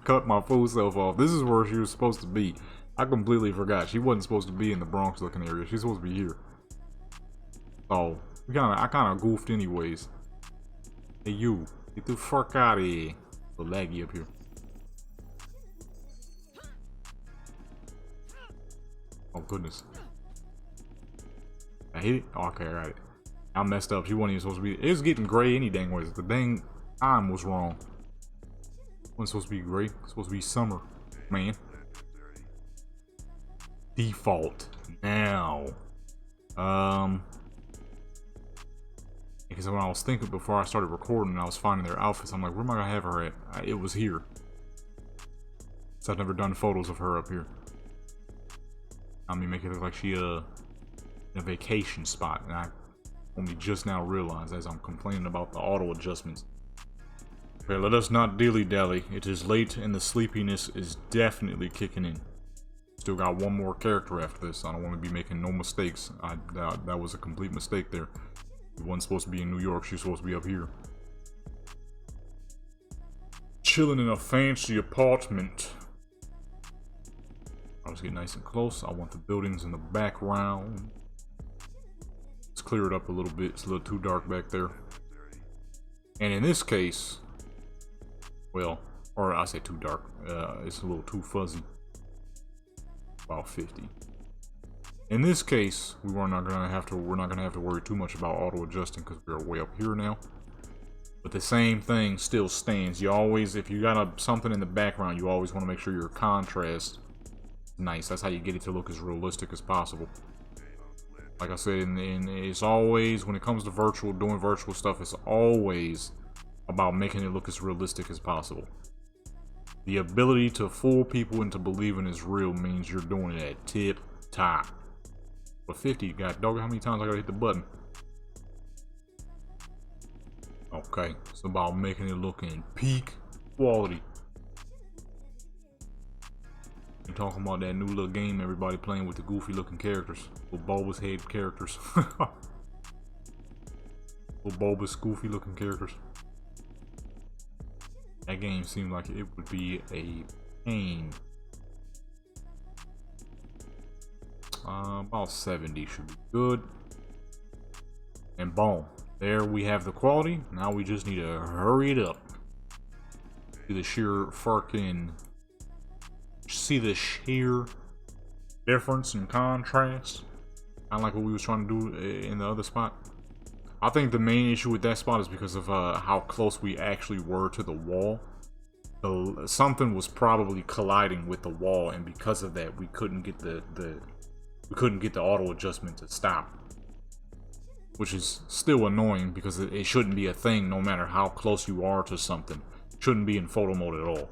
Cut my fool self off. This is where she was supposed to be. I completely forgot. She wasn't supposed to be in the Bronx looking area. She's supposed to be here. Oh, I kind of goofed anyways. Hey, you. Get the fuck out of here. A little laggy up here. Oh, goodness. I hit it? Oh, okay, I got it. I messed up. She wasn't even supposed to be. It was getting gray any dang ways. The dang time was wrong. It wasn't supposed to be gray. It was supposed to be summer, man. Default. Now. Because when I was thinking before I started recording and I was finding their outfits, I'm like, where am I gonna have her at? It was here. So I've never done photos of her up here. I mean, make it look like she in a vacation spot, and I only just now realized as I'm complaining about the auto adjustments. Okay, let us not dilly-dally. It is late and the sleepiness is definitely kicking in. Still got one more character after this. I don't want to be making no mistakes. That was a complete mistake there. She wasn't supposed to be in New York. She's supposed to be up here. Chilling in a fancy apartment. I'll just get nice and close. I want the buildings in the background. Let's clear it up a little bit. It's a little too dark back there. And in this case, well, or I say too dark. It's a little too fuzzy. About 50. In this case, we're not gonna have to worry too much about auto adjusting because we're way up here now. But the same thing still stands. You always, if you got something in the background, you always want to make sure your contrast is nice. That's how you get it to look as realistic as possible. Like I said, and it's always, when it comes to doing virtual stuff, it's always about making it look as realistic as possible. The ability to fool people into believing it's real means you're doing it at tip top. But 50, god dog, how many times I gotta hit the button? Okay, it's about making it look in peak quality. You're talking about that new little game everybody playing with the goofy looking characters. Little bulbous head characters. Little bulbous goofy looking characters. That game seemed like it would be a pain. About 70 should be good. And boom. There we have the quality. Now we just need to hurry it up. See the sheer difference in contrast. Kind of like what we was trying to do in the other spot. I think the main issue with that spot is because of how close we actually were to the wall. Something was probably colliding with the wall, and because of that, we couldn't get the auto adjustment to stop. which is still annoying because it shouldn't be a thing no matter how close you are to something. It shouldn't be in photo mode at all.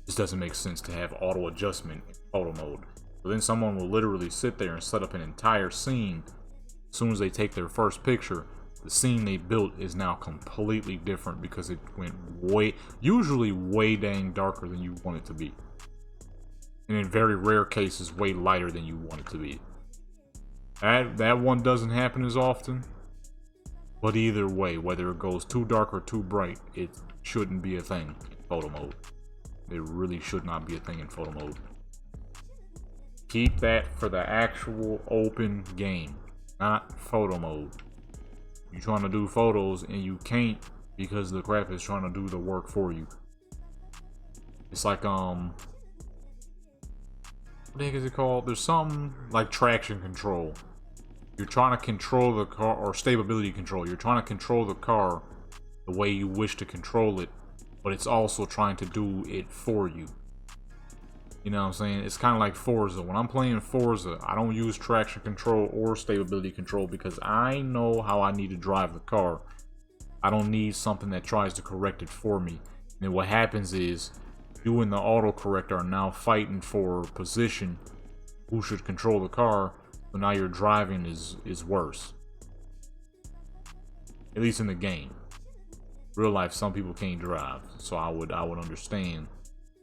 This doesn't make sense to have auto adjustment in photo mode. So then someone will literally sit there and set up an entire scene. As soon as they take their first picture, the scene they built is now completely different because it went usually way dang darker than you want it to be. And in very rare cases, way lighter than you want it to be. That one doesn't happen as often. But either way, whether it goes too dark or too bright, it shouldn't be a thing in photo mode. It really should not be a thing in photo mode. Keep that for the actual open game, not photo mode. You're trying to do photos and you can't because the crap is trying to do the work for you. It's like what the heck is it called? There's something like traction control. You're trying to control the car, or stability control. You're trying to control the car the way you wish to control it, but it's also trying to do it for you. You know what I'm saying? It's kind of like Forza. When I'm playing Forza, I don't use traction control or stability control because I know how I need to drive the car. I don't need something that tries to correct it for me. And then what happens is, you and the autocorrect are now fighting for position. Who should control the car? So now your driving is worse. At least in the game. Real life, some people can't drive, so I would understand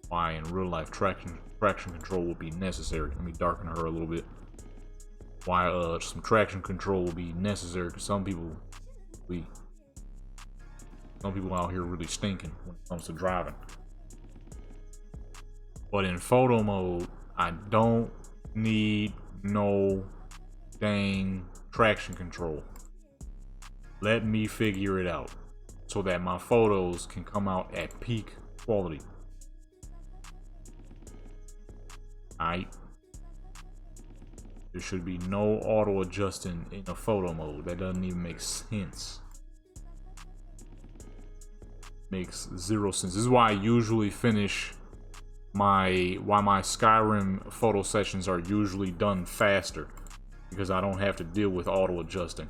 why in real life traction control would be necessary. Let me darken her a little bit. Why some traction control will be necessary because some people out here really stinking when it comes to driving. But in photo mode, I don't need no dang traction control. Let me figure it out so that my photos can come out at peak quality. Alright. There should be no auto adjusting in a photo mode. That doesn't even make sense. Makes zero sense. This is why I usually finish my Skyrim photo sessions are usually done faster, because I don't have to deal with auto adjusting.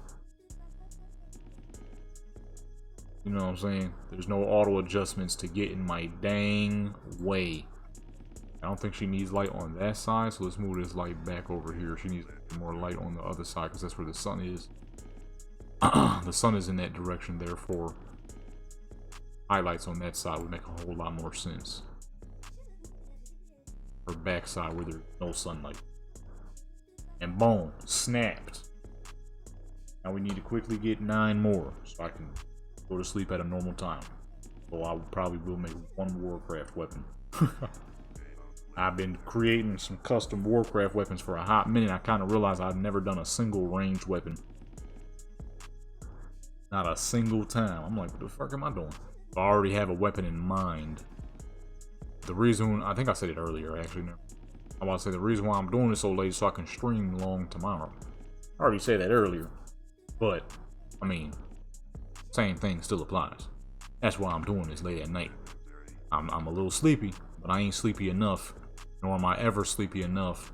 You know what I'm saying? There's no auto adjustments to get in my dang way. I don't think she needs light on that side, so let's move this light back over here. She needs more light on the other side because that's where the sun is. The sun is in that direction, therefore highlights on that side would make a whole lot more sense. Her back side where there's no sunlight. And boom, snapped. Now we need to quickly get 9 more so I can go to sleep at a normal time. So I probably will make one Warcraft weapon. I've been creating some custom Warcraft weapons for a hot minute. I kind of realized I've never done a single ranged weapon. Not a single time. I'm like, what the fuck am I doing? I already have a weapon in mind. The reason, I think I said it earlier actually. No. I'm about to say the reason why I'm doing this so late so I can stream long tomorrow. I already said that earlier. But, I mean, same thing still applies. That's why I'm doing this late at night. I'm a little sleepy, but I ain't sleepy enough, nor am I ever sleepy enough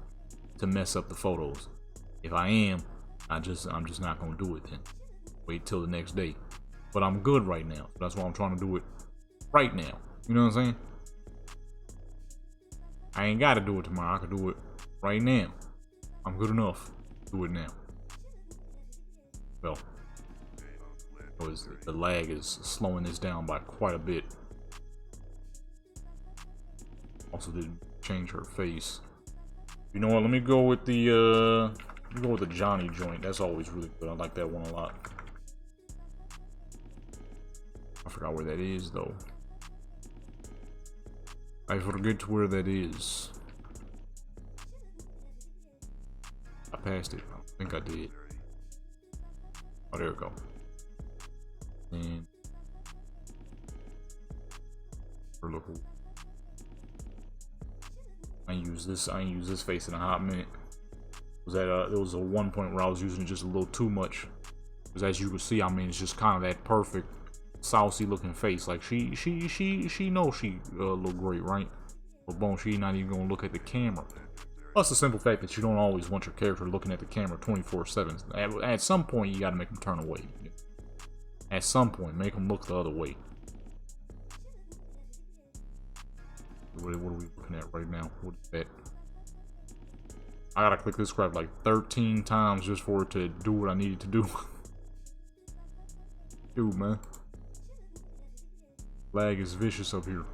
to mess up the photos. If I am, I'm just not gonna do it then. Wait till the next day. But I'm good right now. That's why I'm trying to do it right now. You know what I'm saying? I ain't gotta do it tomorrow. I can do it right now. I'm good enough to do it now. Well, because the lag is slowing this down by quite a bit. Also didn't change her face. You know what? Let me go with the Johnny joint. That's always really good. I like that one a lot. I forgot where that is though. I forget where that is. I passed it. I think I did. Oh, there we go. And look, I ain't use this face in a hot minute. There was a one point where I was using it just a little too much. Because as you can see, I mean, it's just kind of that perfect saucy looking face. Like she knows she look great, right? But boom, she not even gonna look at the camera. Plus the simple fact that you don't always want your character looking at the camera 24/7. At some point, you gotta make them turn away. At some point, make them look the other way. What are we looking at right now? What is that? I gotta click this crap like 13 times just for it to do what I needed to do. Dude, man. Lag is vicious up here.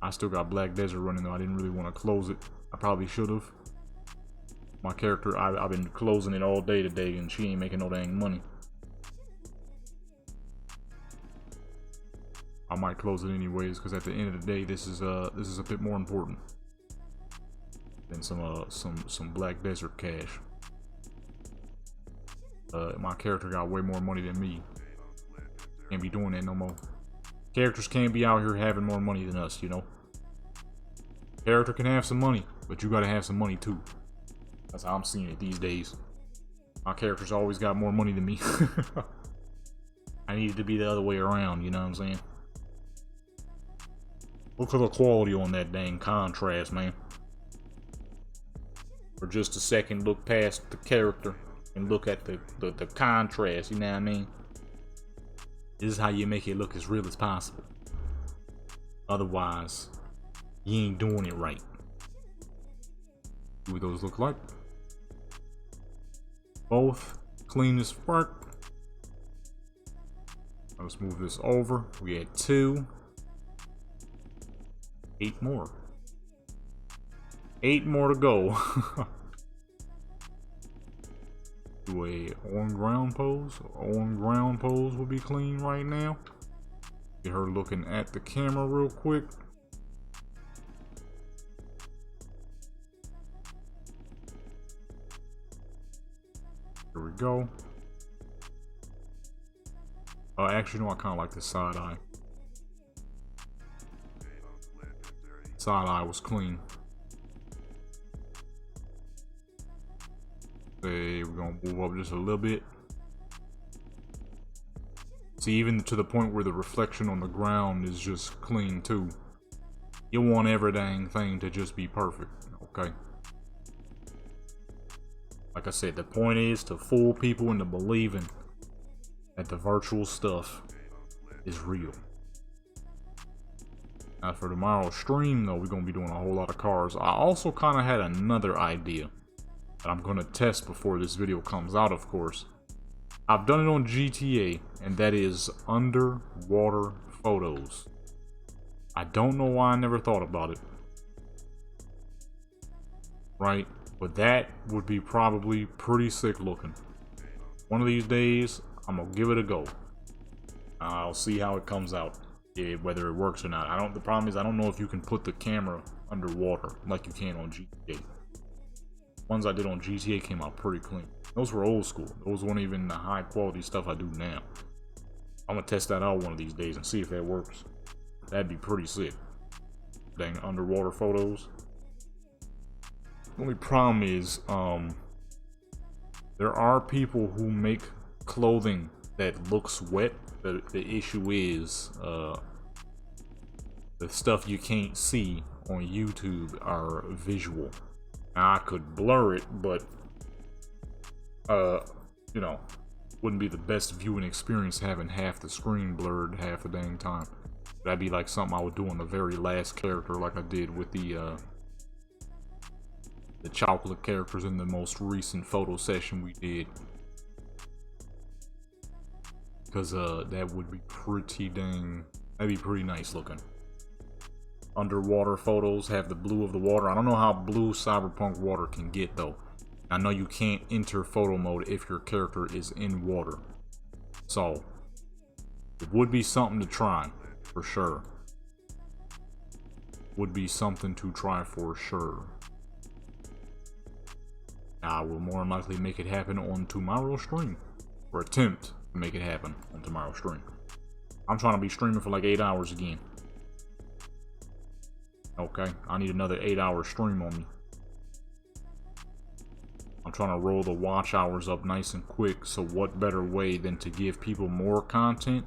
I still got Black Desert running though. I didn't really want to close it. I probably should have. My character, I've been closing it all day today and she ain't making no dang money. I might close it anyways because at the end of the day, this is a bit more important than some Black Desert cash. My character got way more money than me. Can't be doing that no more. Characters can't be out here having more money than us, you know. Character can have some money, but you gotta have some money too. That's how I'm seeing it these days. My character's always got more money than me. I need it to be the other way around, you know what I'm saying? Look at the quality on that dang contrast, man. For just a second, look past the character and look at the contrast, you know what I mean? This is how you make it look as real as possible. Otherwise, you ain't doing it right. See what those look like. Both clean as fuck. Let's move this over. We had 2. 8 more. 8 more to go. Do a on ground pose. On ground pose would be clean right now. Get her looking at the camera real quick. Here we go. Actually, no, I kind of like the side eye. Side eye was clean. Okay, we're gonna move up just a little bit. See, even to the point where the reflection on the ground is just clean too. You want every dang thing to just be perfect, okay? Like I said, the point is to fool people into believing that the virtual stuff is real. Now for tomorrow's stream though, we're gonna be doing a whole lot of cars. I also kind of had another idea that I'm gonna test before this video comes out, of course. I've done it on GTA, and that is underwater photos. I don't know why I never thought about it. Right? But that would be probably pretty sick looking. One of these days, I'm gonna give it a go. I'll see how it comes out. Yeah, whether it works or not. The problem is I don't know if you can put the camera underwater like you can on GTA. Ones I did on GTA came out pretty clean. Those were old school. Those weren't even the high quality stuff I do now. I'm gonna test that out one of these days and see if that works. That'd be pretty sick. Dang, underwater photos. The only problem is, there are people who make clothing that looks wet. The issue is, the stuff you can't see on YouTube are visual. Now, I could blur it, but you know, wouldn't be the best viewing experience having half the screen blurred half the dang time. That'd be like something I would do on the very last character, like I did with the chocolate characters in the most recent photo session we did. Because that would be pretty dang, that'd be pretty nice looking. Underwater photos have the blue of the water. I don't know how blue Cyberpunk water can get though. I know you can't enter photo mode if your character is in water. So, it would be something to try, for sure. Would be something to try for sure. I will more than likely make it happen on tomorrow's stream. Or attempt to make it happen on tomorrow's stream. I'm trying to be streaming for like 8 hours again. Okay, I need another 8-hour stream on me. I'm trying to roll the watch hours up nice and quick, so what better way than to give people more content?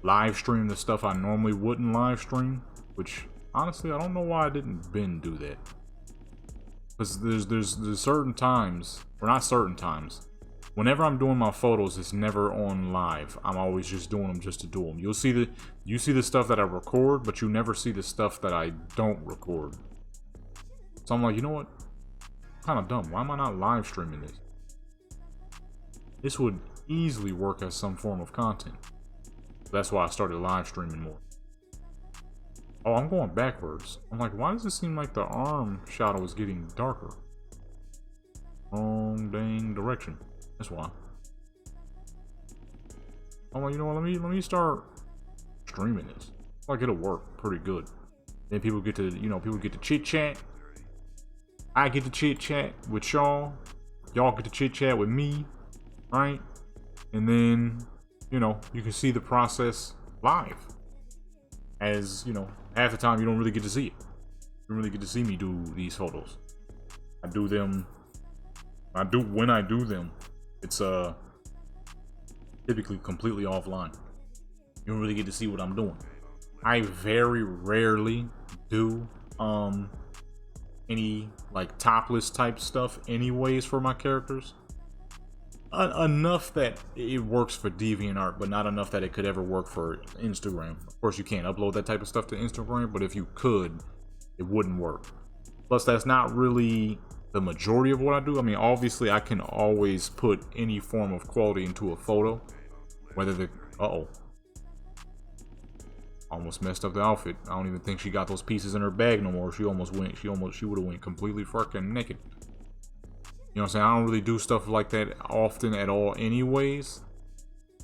Live stream the stuff I normally wouldn't live stream, which honestly I don't know why I didn't Ben do that. Because there's certain times, or not certain times, whenever I'm doing my photos, it's never on live. I'm always just doing them just to do them. You see the stuff that I record, but you never see the stuff that I don't record. So I'm like, you know what? Kind of dumb. Why am I not live streaming this? This would easily work as some form of content. That's why I started live streaming more. Oh, I'm going backwards. I'm like, why does it seem like the arm shadow is getting darker? Wrong dang direction. That's why. I'm like, you know what? Let me start streaming this. Like, it'll work pretty good. Then people get to, people get to chit chat. I get to chit chat with y'all. Y'all get to chit chat with me, right? And then, you can see the process live. As, half the time you don't really get to see it. You don't really get to see me do these photos. I do them. When I do them, it's typically completely offline. You don't really get to see what I'm doing. I very rarely do any like topless type stuff anyways for my characters. Enough that it works for DeviantArt, but not enough that it could ever work for Instagram. Of course, you can't upload that type of stuff to Instagram, but if you could, it wouldn't work. Plus, that's not really the majority of what I do. I mean, obviously, I can always put any form of quality into a photo, whether the almost messed up the outfit. I don't even think she got those pieces in her bag no more. She would have went completely fucking naked. You know what I'm saying? I don't really do stuff like that often at all anyways.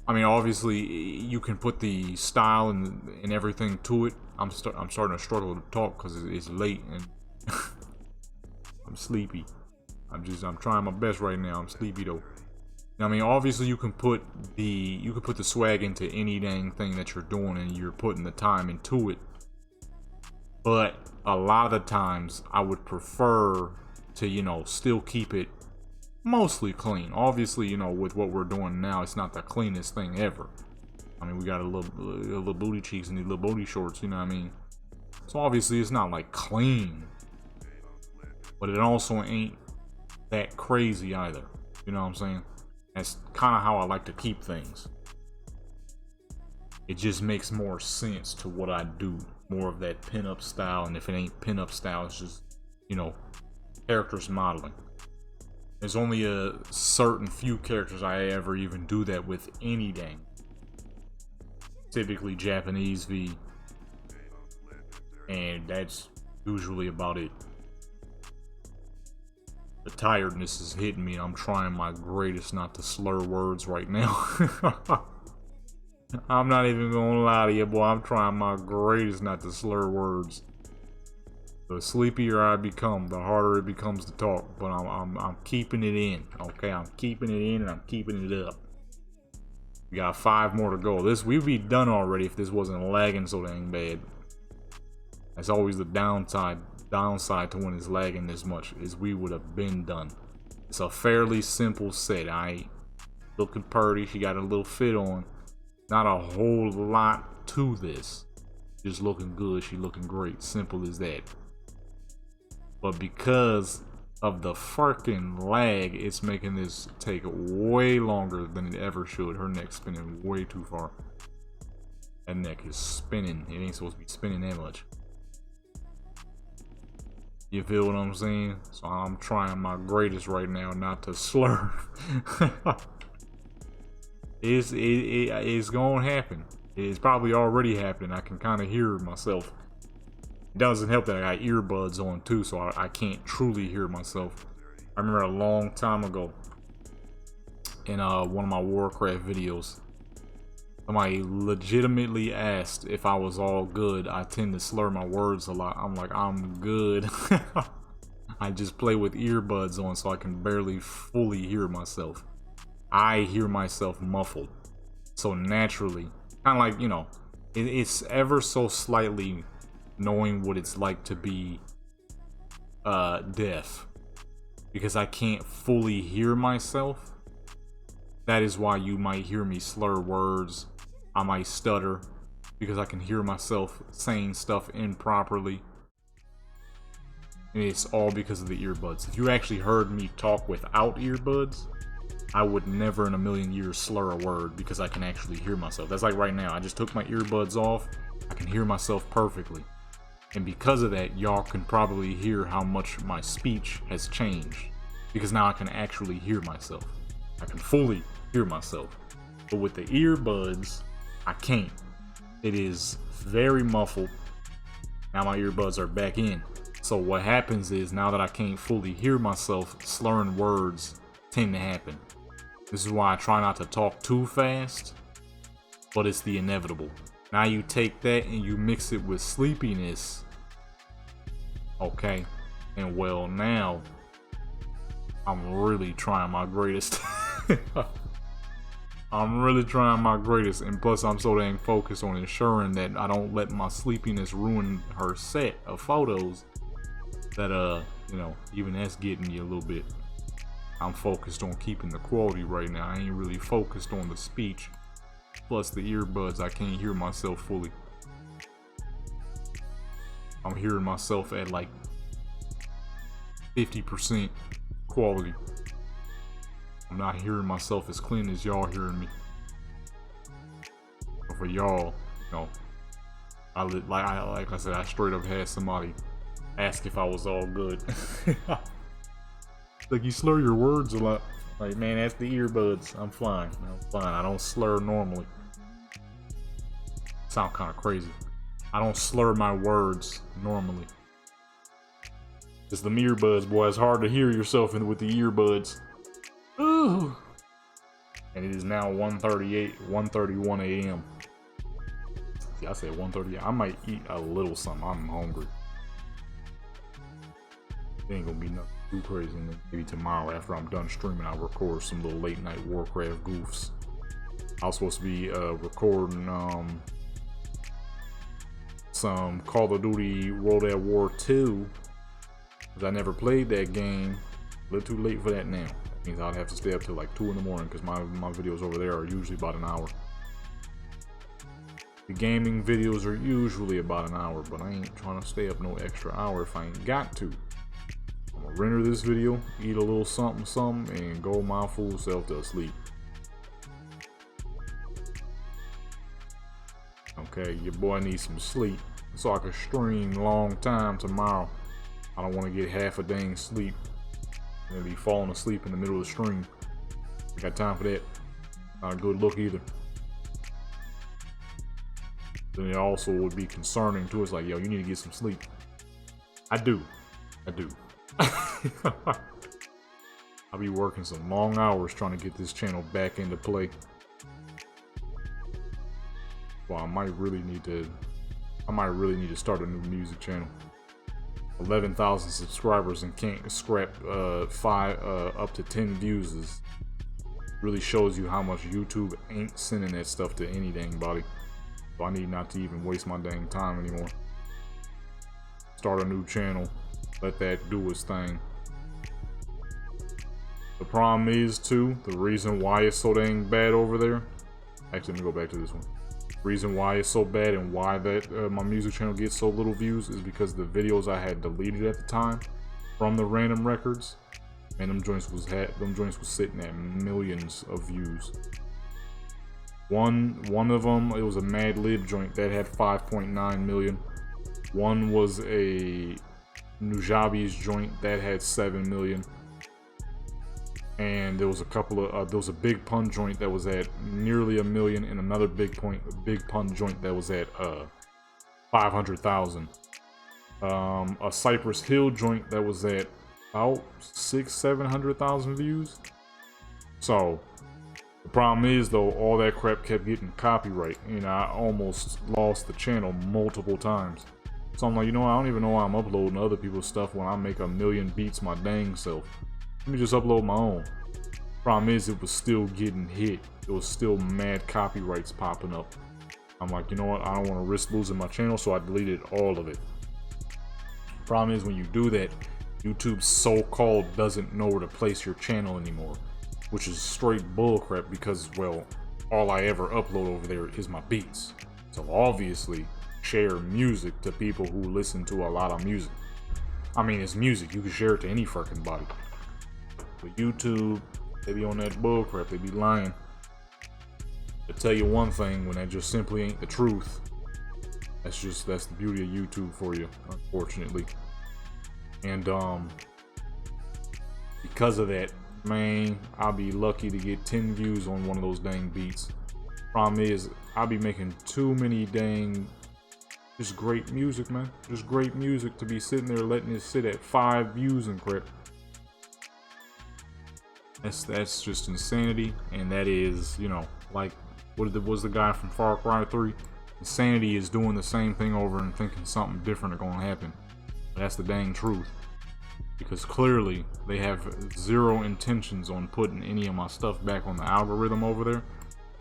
I mean, obviously, you can put the style and everything to it. I'm starting to struggle to talk because it's late and I'm sleepy. I'm trying my best right now. I'm sleepy though. I mean, obviously, you can put the swag into any dang thing that you're doing and you're putting the time into it. But a lot of the times, I would prefer to, still keep it mostly clean. Obviously, with what we're doing now, it's not the cleanest thing ever. I mean, we got a little booty cheeks and these little booty shorts, you know what I mean? So obviously, it's not like clean, but it also ain't that crazy either. You know what I'm saying? That's kind of how I like to keep things. It just makes more sense to what I do. More of that pinup style, and if it ain't pinup style, it's just, characters modeling. There's only a certain few characters I ever even do that with any dang. Typically Japanese V. And that's usually about it. The tiredness is hitting me and I'm trying my greatest not to slur words right now. I'm not even gonna lie to you, boy. I'm trying my greatest not to slur words. The sleepier I become, the harder it becomes to talk. But I'm keeping it in. Okay, I'm keeping it in and I'm keeping it up. We got 5 more to go. We'd be done already if this wasn't lagging so dang bad. That's always the downside to when it's lagging this much, is we would have been done. It's a fairly simple set. Looking pretty. She got a little fit on. Not a whole lot to this. Just looking good. She looking great. Simple as that. But because of the fucking lag, it's making this take way longer than it ever should. Her neck's spinning way too far. That neck is spinning. It ain't supposed to be spinning that much. You feel what I'm saying? So I'm trying my greatest right now not to slur. It's gonna happen. It's probably already happening. I can kind of hear myself. It doesn't help that I got earbuds on too, so I can't truly hear myself. I remember a long time ago in one of my Warcraft videos, somebody legitimately asked if I was all good. I tend to slur my words a lot. I'm like, I'm good. I just play with earbuds on so I can barely fully hear myself. I hear myself muffled. So naturally, kind of like, it's ever so slightly knowing what it's like to be deaf, because I can't fully hear myself. That is why you might hear me slur words. I might stutter because I can hear myself saying stuff improperly. And it's all because of the earbuds. If you actually heard me talk without earbuds, I would never in a million years slur a word because I can actually hear myself. That's like right now. I just took my earbuds off. I can hear myself perfectly. And because of that, y'all can probably hear how much my speech has changed. Because now I can actually hear myself. I can fully hear myself. But with the earbuds, I can't. It is very muffled. Now my earbuds are back in. So what happens is, now that I can't fully hear myself, slurring words tend to happen. This is why I try not to talk too fast, but it's the inevitable. Now you take that and you mix it with sleepiness. Okay, and well, now I'm really trying my greatest. I'm really trying my greatest, and plus I'm so dang focused on ensuring that I don't let my sleepiness ruin her set of photos that you know, even that's getting me a little bit. I'm focused on keeping the quality right now. I ain't really focused on the speech. Plus the earbuds, I can't hear myself fully. I'm hearing myself at like 50% quality. I'm not hearing myself as clean as y'all hearing me. But for y'all, you know, like I said, I straight up had somebody ask if I was all good. Like, you slur your words a lot. Like, man, that's the earbuds. I'm fine. I don't slur normally. Sound kind of crazy. I don't slur my words normally. It's the earbuds, boy. It's hard to hear yourself with the earbuds. Ooh. And it is now 1:31 a.m. See, I said 1:30. I might eat a little something. I'm hungry. It ain't gonna be nothing too crazy. Maybe tomorrow after I'm done streaming, I'll record some little late night Warcraft goofs. I was supposed to be recording some Call of Duty World at War 2, because I never played that game. A little too late for that now. That means I'd have to stay up till like 2 in the morning, because my videos over there are usually about an hour. The gaming videos are usually about an hour, but I ain't trying to stay up no extra hour if I ain't got to. I'm gonna render this video, eat a little something, and go my fool self to sleep. Okay, your boy needs some sleep so I can stream long time tomorrow. I don't want to get half a dang sleep and be falling asleep in the middle of the stream. I got time for that. Not a good look either. Then it also would be concerning too. It's like, yo, you need to get some sleep. I do. I'll be working some long hours trying to get this channel back into play. Well, I might really need to start a new music channel. 11,000 subscribers and can't scrap up to 10 views is really shows you how much YouTube ain't sending that stuff to any dang body. So I need not to even waste my dang time anymore. Start a new channel, let that do its thing. The problem is too, the reason why it's so dang bad over there. Actually, let me go back to this one. Reason why it's so bad and why that my music channel gets so little views is because the videos I had deleted at the time from the random records, and them joints was sitting at millions of views. One of them, it was a Mad Lib joint that had 5.9 million. One was a Nujabi's joint that had 7 million. And there was a couple of there was a Big Pun joint that was at nearly 1 million, and another Big Pun joint that was at 500,000. A Cypress Hill joint that was at about 600,000-700,000 views. So the problem is though, all that crap kept getting copyright, and I almost lost the channel multiple times. So I'm like, you know what? I don't even know why I'm uploading other people's stuff when I make 1 million beats my dang self. Let me just upload my own. Problem is, it was still getting hit. It was still mad copyrights popping up. I'm like, you know what? I don't want to risk losing my channel, so I deleted all of it. Problem is, when you do that, YouTube so-called doesn't know where to place your channel anymore, which is straight bullcrap because, well, all I ever upload over there is my beats. So obviously, share music to people who listen to a lot of music. I mean, it's music. You can share it to any fucking body. But YouTube, they be on that bullcrap. They be lying. They tell you one thing when that just simply ain't the truth. That's the beauty of YouTube for you, unfortunately. And because of that, man, I'll be lucky to get 10 views on one of those dang beats. Problem is, I'll be making too many dang just great music, man. Just great music to be sitting there letting it sit at 5 views and crap. That's just insanity, and that is, you know, like what was the guy from Far Cry 3? Insanity is doing the same thing over and thinking something different is gonna happen. But that's the dang truth. Because clearly they have zero intentions on putting any of my stuff back on the algorithm over there.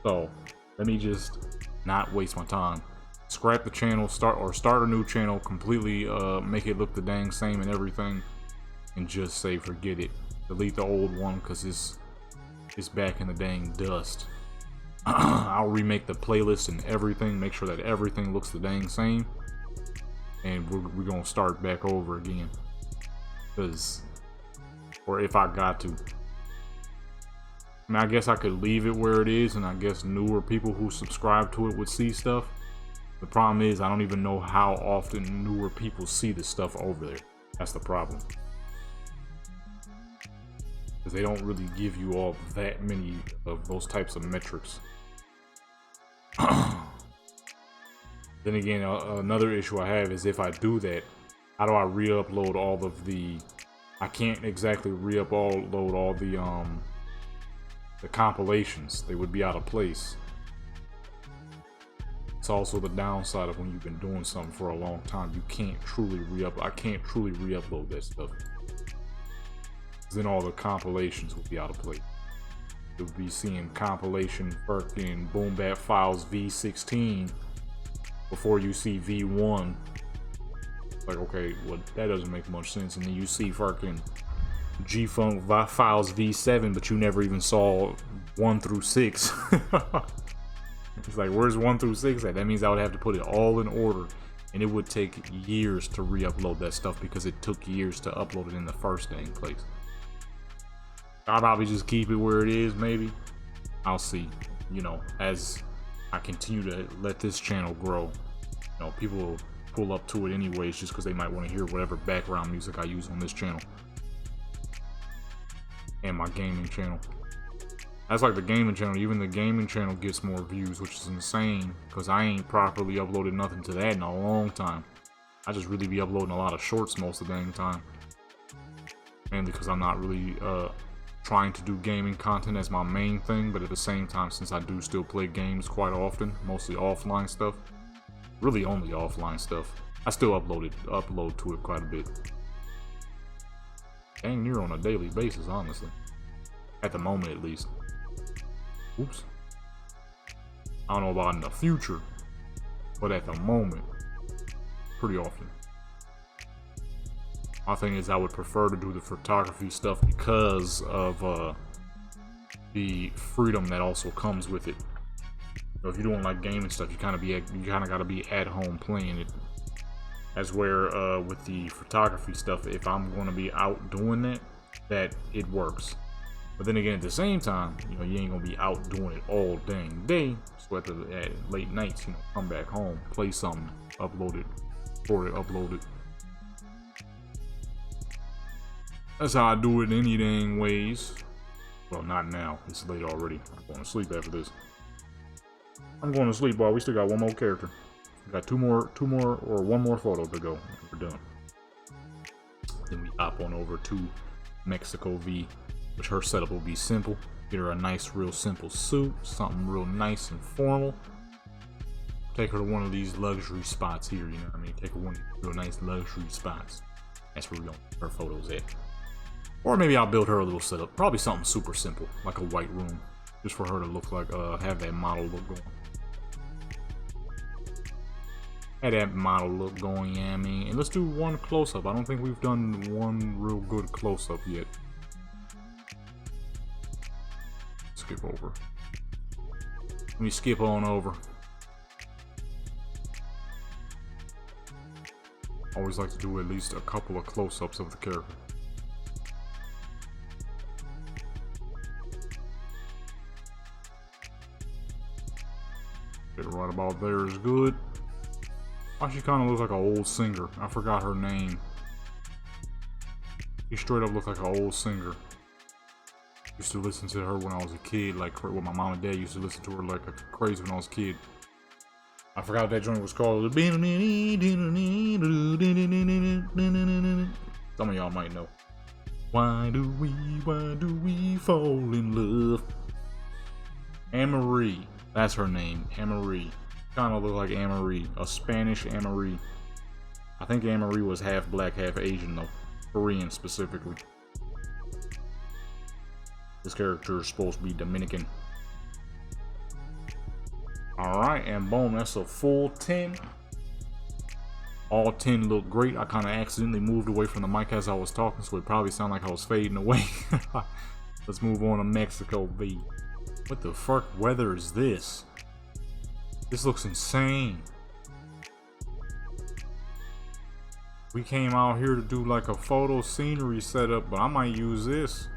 So let me just not waste my time. Scrap the channel, start a new channel, completely make it look the dang same and everything, and just say forget it. Delete the old one because it's back in the dang dust. I'll remake the playlist and everything, make sure that everything looks the dang same, and we're gonna start back over again. Or if I got to. I mean, I guess I could leave it where it is, and I guess newer people who subscribe to it would see stuff. The problem is, I don't even know how often newer people see the stuff over there. That's the problem. Because they don't really give you all that many of those types of metrics. Then again, another issue I have is if I do that, how do I re-upload all of the... I can't exactly re-upload all the compilations. They would be out of place. It's also the downside of when you've been doing something for a long time. You can't truly I can't truly re-upload that stuff. Then all the compilations will be out of place. You'll be seeing compilation fucking Boom Bap Files V16 before you see V1. Like, okay, well, that doesn't make much sense. And then you see fucking G-Funk Files V7, but you never even saw 1 through 6. It's like, where's 1 through 6 at? That means I would have to put it all in order, and it would take years to re-upload that stuff because it took years to upload it in the first dang place. I'll probably just keep it where it is, maybe. I'll see. You know, as I continue to let this channel grow, you know, people will pull up to it anyways just because they might want to hear whatever background music I use on this channel. And my gaming channel. That's like the gaming channel. Even the gaming channel gets more views, which is insane because I ain't properly uploaded nothing to that in a long time. I just really be uploading a lot of shorts most of the dang time. Mainly because I'm not really trying to do gaming content as my main thing, but at the same time, since I do still play games quite often, mostly offline stuff, really only offline stuff, I still upload to it quite a bit. Dang near on a daily basis, honestly. At the moment, at least. Oops. I don't know about in the future, but at the moment, pretty often. My thing is I would prefer to do the photography stuff because of the freedom that also comes with it. So if you're doing like gaming stuff, you kind of gotta be at home playing it. That's where with the photography stuff, if I'm gonna be out doing that it works. But then again, at the same time, you know, you ain't gonna be out doing it all dang day. So at late nights, you know, come back home, play something, upload it, upload it. That's how I do it in any dang ways. Well, not now. It's late already. I'm going to sleep after this. I'm going to sleep, boy. We still got one more character. We got one more photo to go. We're done. Then we hop on over to Mexico V, which her setup will be simple. Get her a nice, real simple suit, something real nice and formal. Take her to one of these luxury spots here, you know what I mean? Take her one of these real nice luxury spots. That's where we're going to put her photos at. Or maybe I'll build her a little setup. Probably something super simple, like a white room. Just for her to look like, have that model look going. Have that model look going, yeah, I mean. And let's do one close-up. I don't think we've done one real good close-up yet. Skip over. Let me skip on over. Always like to do at least a couple of close-ups of the character. Get it right about there is good. Why she kind of looks like an old singer. I forgot her name. She straight up looked like an old singer. Used to listen to her when I was a kid, like well, my mom and dad used to listen to her like crazy when I was a kid. I forgot what that joint was called. Some of y'all might know. Why do we fall in love? Anne-Marie, that's her name, Anne-Marie. Kind of look like Anne-Marie, a Spanish Anne-Marie. I think Anne-Marie was half black, half Asian though, Korean specifically. This character is supposed to be Dominican. Alright, and boom, that's a full 10. All 10 look great. I kind of accidentally moved away from the mic as I was talking, so it probably sounded like I was fading away. Let's move on to Mexico V. What the fuck weather is this? This looks insane. We came out here to do like a photo scenery setup, but I might use this.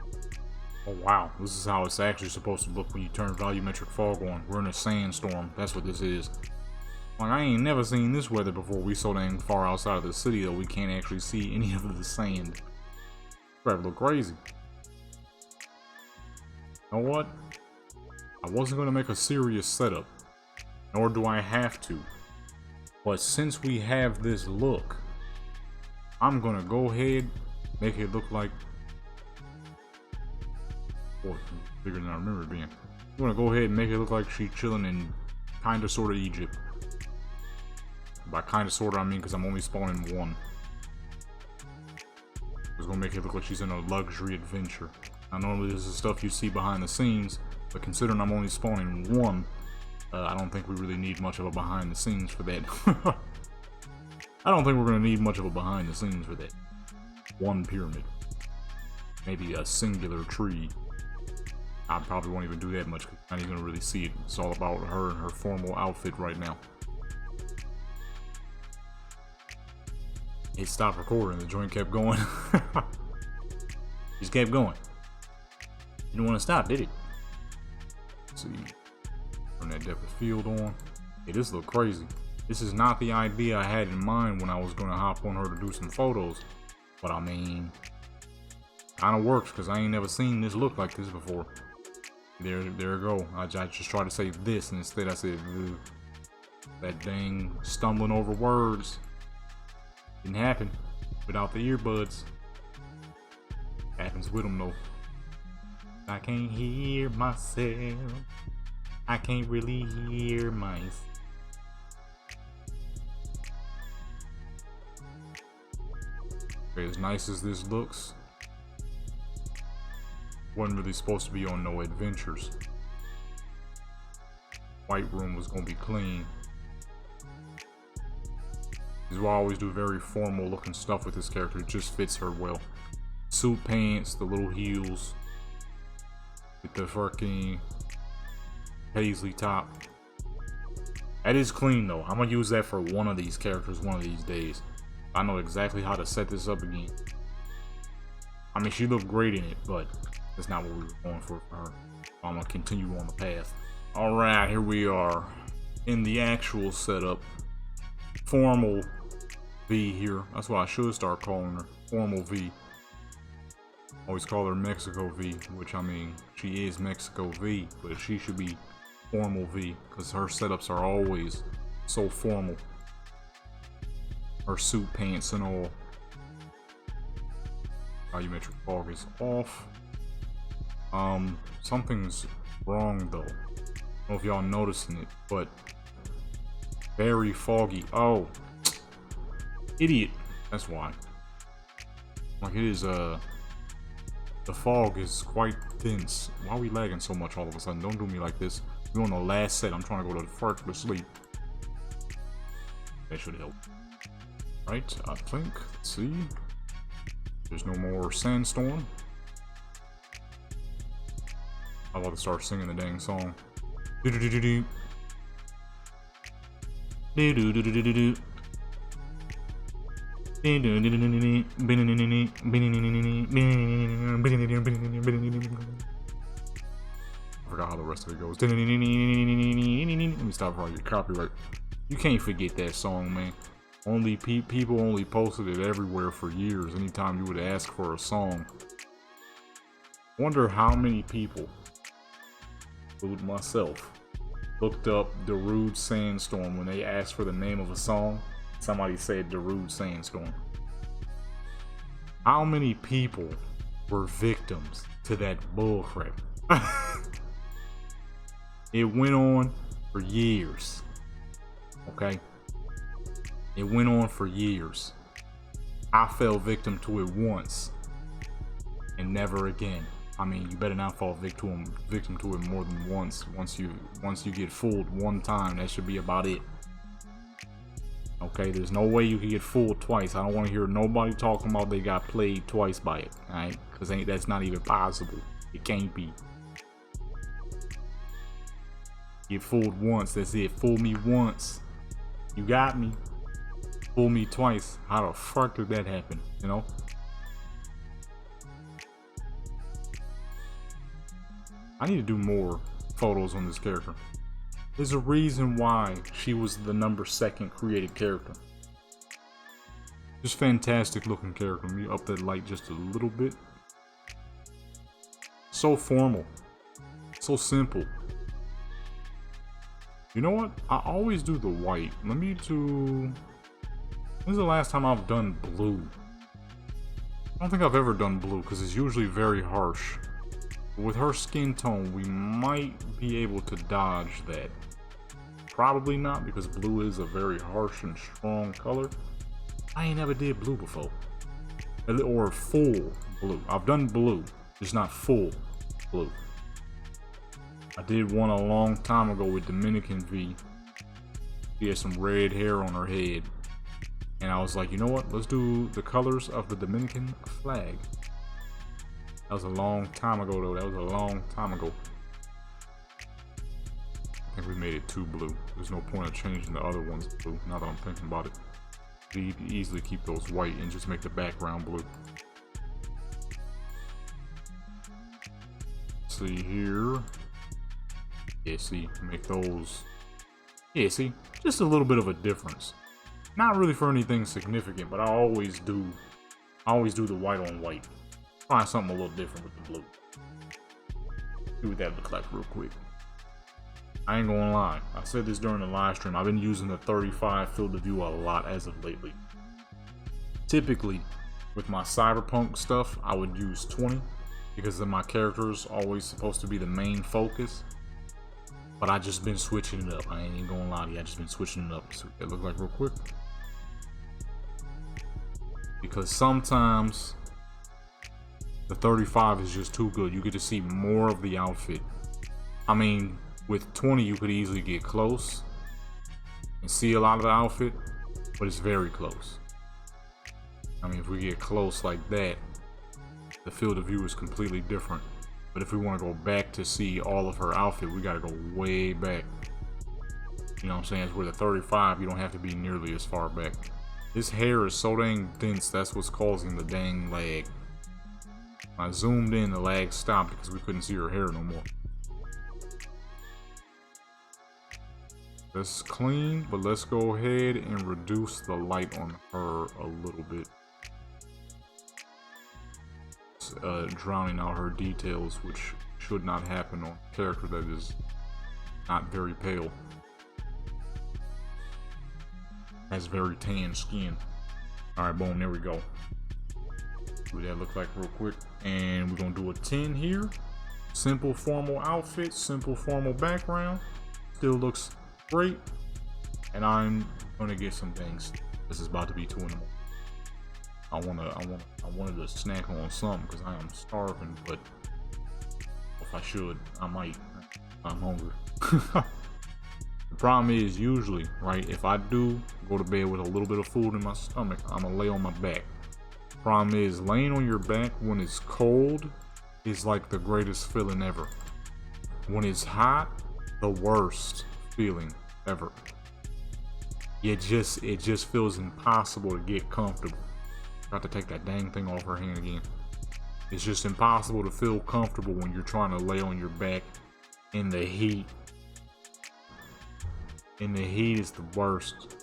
Oh wow, this is how it's actually supposed to look when you turn volumetric fog on. We're in a sandstorm, that's what this is. Like, I ain't never seen this weather before. We so dang far outside of the city that we can't actually see any of the sand. Probably look crazy. You know what? I wasn't going to make a serious setup, nor do I have to. But since we have this look, I'm going to go ahead, make it look like... Boy, bigger than I remember it being. I'm gonna go ahead and make it look like she's chilling in kinda sorta Egypt. By kinda sorta I mean because I'm only spawning one. It's gonna make it look like she's in a luxury adventure. Now normally this is stuff you see behind the scenes, but considering I'm only spawning one, I don't think we really need much of a behind the scenes for that. I don't think we're gonna need much of a behind the scenes for that. One pyramid. Maybe a singular tree. I probably won't even do that much because I'm not even gonna really see it. It's all about her and her formal outfit right now. It stopped recording, the joint kept going. Just kept going. Didn't want to stop, did it? Let's see. Turn that depth of field on. Yeah, this look crazy. This is not the idea I had in mind when I was gonna hop on her to do some photos. But I mean, kinda works because I ain't never seen this look like this before. There you go. I just tried to say this and instead I said ugh. That dang stumbling over words didn't happen without the earbuds. Happens with them though. I can't hear myself. I can't really hear myself. Okay, as nice as this looks, wasn't really supposed to be on no adventures. White room was gonna be clean. This is why I always do very formal looking stuff with this character. It just fits her well. Suit pants, the little heels, with the fucking paisley top. That is clean though. I'm gonna use that for one of these characters one of these days. I know exactly how to set this up again. I mean, she looked great in it, but that's not what we were going for her. I'm gonna continue on the path. Alright, here we are in the actual setup. Formal V here. That's what I should start calling her. Formal V. Always call her Mexico V, which I mean, she is Mexico V, but she should be Formal V, because her setups are always so formal. Her suit pants and all. Volumetric fog is off. Something's wrong though. I don't know if y'all noticing it, but very foggy. Oh, idiot. That's why. Like it is, the fog is quite dense. Why are we lagging so much all of a sudden? Don't do me like this. We're on the last set. I'm trying to go to the first to sleep. That should help. Right, I think. Let's see. There's no more sandstorm. I'm about to start singing the dang song. Do do do do do. Do do do do do do. I forgot how the rest of it goes. Let me stop before I get copyright. You can't forget that song, man. Only people only posted it everywhere for years. Anytime you would ask for a song. Wonder how many people, including myself, looked up Darude Sandstorm when they asked for the name of a song. Somebody said Darude Sandstorm. How many people were victims to that bullcrap? It went on for years. Okay? It went on for years. I fell victim to it once and never again. I mean, you better not fall victim to it more than once. Once you get fooled one time, that should be about it. Okay, there's no way you can get fooled twice. I don't want to hear nobody talking about they got played twice by it, alright? Because that's not even possible. It can't be. Get fooled once, that's it. Fool me once, you got me. Fool me twice, how the fuck did that happen, you know? I need to do more photos on this character. There's a reason why she was the #2 created character. Just fantastic looking character. Let me up that light just a little bit. So formal. So simple. You know what? I always do the white. Let me do... When's the last time I've done blue? I don't think I've ever done blue because it's usually very harsh. With her skin tone, we might be able to dodge that. Probably not, because blue is a very harsh and strong color. I ain't never did blue before. Or full blue. I've done blue, just not full blue. I did one a long time ago with Dominican V. She had some red hair on her head. And I was like, you know what? Let's do the colors of the Dominican flag. That was a long time ago, though. That was a long time ago. I think we made it too blue. There's no point of changing the other ones blue, now that I'm thinking about it. We could easily keep those white and just make the background blue. See here. Yeah, see, make those. Yeah, see, just a little bit of a difference. Not really for anything significant, but I always do the white on white. Find something a little different with the blue. See what that looks like real quick. I ain't gonna lie, I said this during the live stream, I've been using the 35 field of view a lot as of lately. Typically, with my Cyberpunk stuff, I would use 20, because then my character is always supposed to be the main focus. But I just been switching it up, I ain't even gonna lie to you, I just been switching it up. See what that look like real quick. Because sometimes, the 35 is just too good, you get to see more of the outfit. I mean, with 20 you could easily get close and see a lot of the outfit, but it's very close. I mean, if we get close like that, the field of view is completely different. But if we want to go back to see all of her outfit, we gotta go way back. You know what I'm saying? It's where the 35, you don't have to be nearly as far back. This hair is so dang dense, that's what's causing the dang lag. When I zoomed in, the lag stopped because we couldn't see her hair no more. That's clean, but let's go ahead and reduce the light on her a little bit. Drowning out her details, which should not happen on a character that is not very pale. Has very tan skin. Alright, boom, there we go. See what that look like real quick. And we're gonna do a 10 here. Simple formal outfit, simple formal background. Still looks great. And I'm gonna get some things. This is about to be 2 in the morning. I wanted to snack on something because I am starving, but if I should, I might. I'm hungry. The problem is usually, right, if I do go to bed with a little bit of food in my stomach, I'm gonna lay on my back. Problem is, laying on your back when it's cold is like the greatest feeling ever. When it's hot, the worst feeling ever. It just feels impossible to get comfortable. Got to take that dang thing off her hand again. It's just impossible to feel comfortable when you're trying to lay on your back in the heat. In the heat is the worst.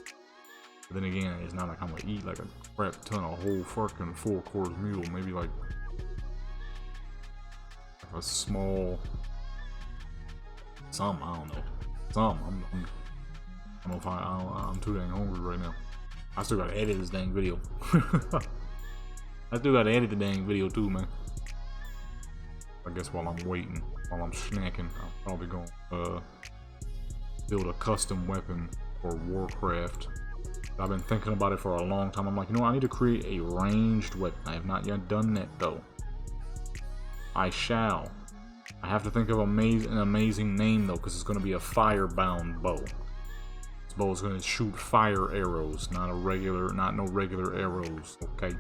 But then again, it's not like I'm gonna eat like a crap ton of whole fucking 4-course meal. Maybe like a small some, I don't know. Some. I don't know if I'm too dang hungry right now. I still gotta edit this dang video. I still gotta edit the dang video too, man. I guess while I'm waiting, while I'm snacking, I'm probably gonna build a custom weapon for Warcraft. I've been thinking about it for a long time. I'm like, you know what? I need to create a ranged weapon. I have not yet done that though. I shall. I have to think of an amazing name though, because it's going to be a firebound bow. This bow is going to shoot fire arrows, not no regular arrows. Okay.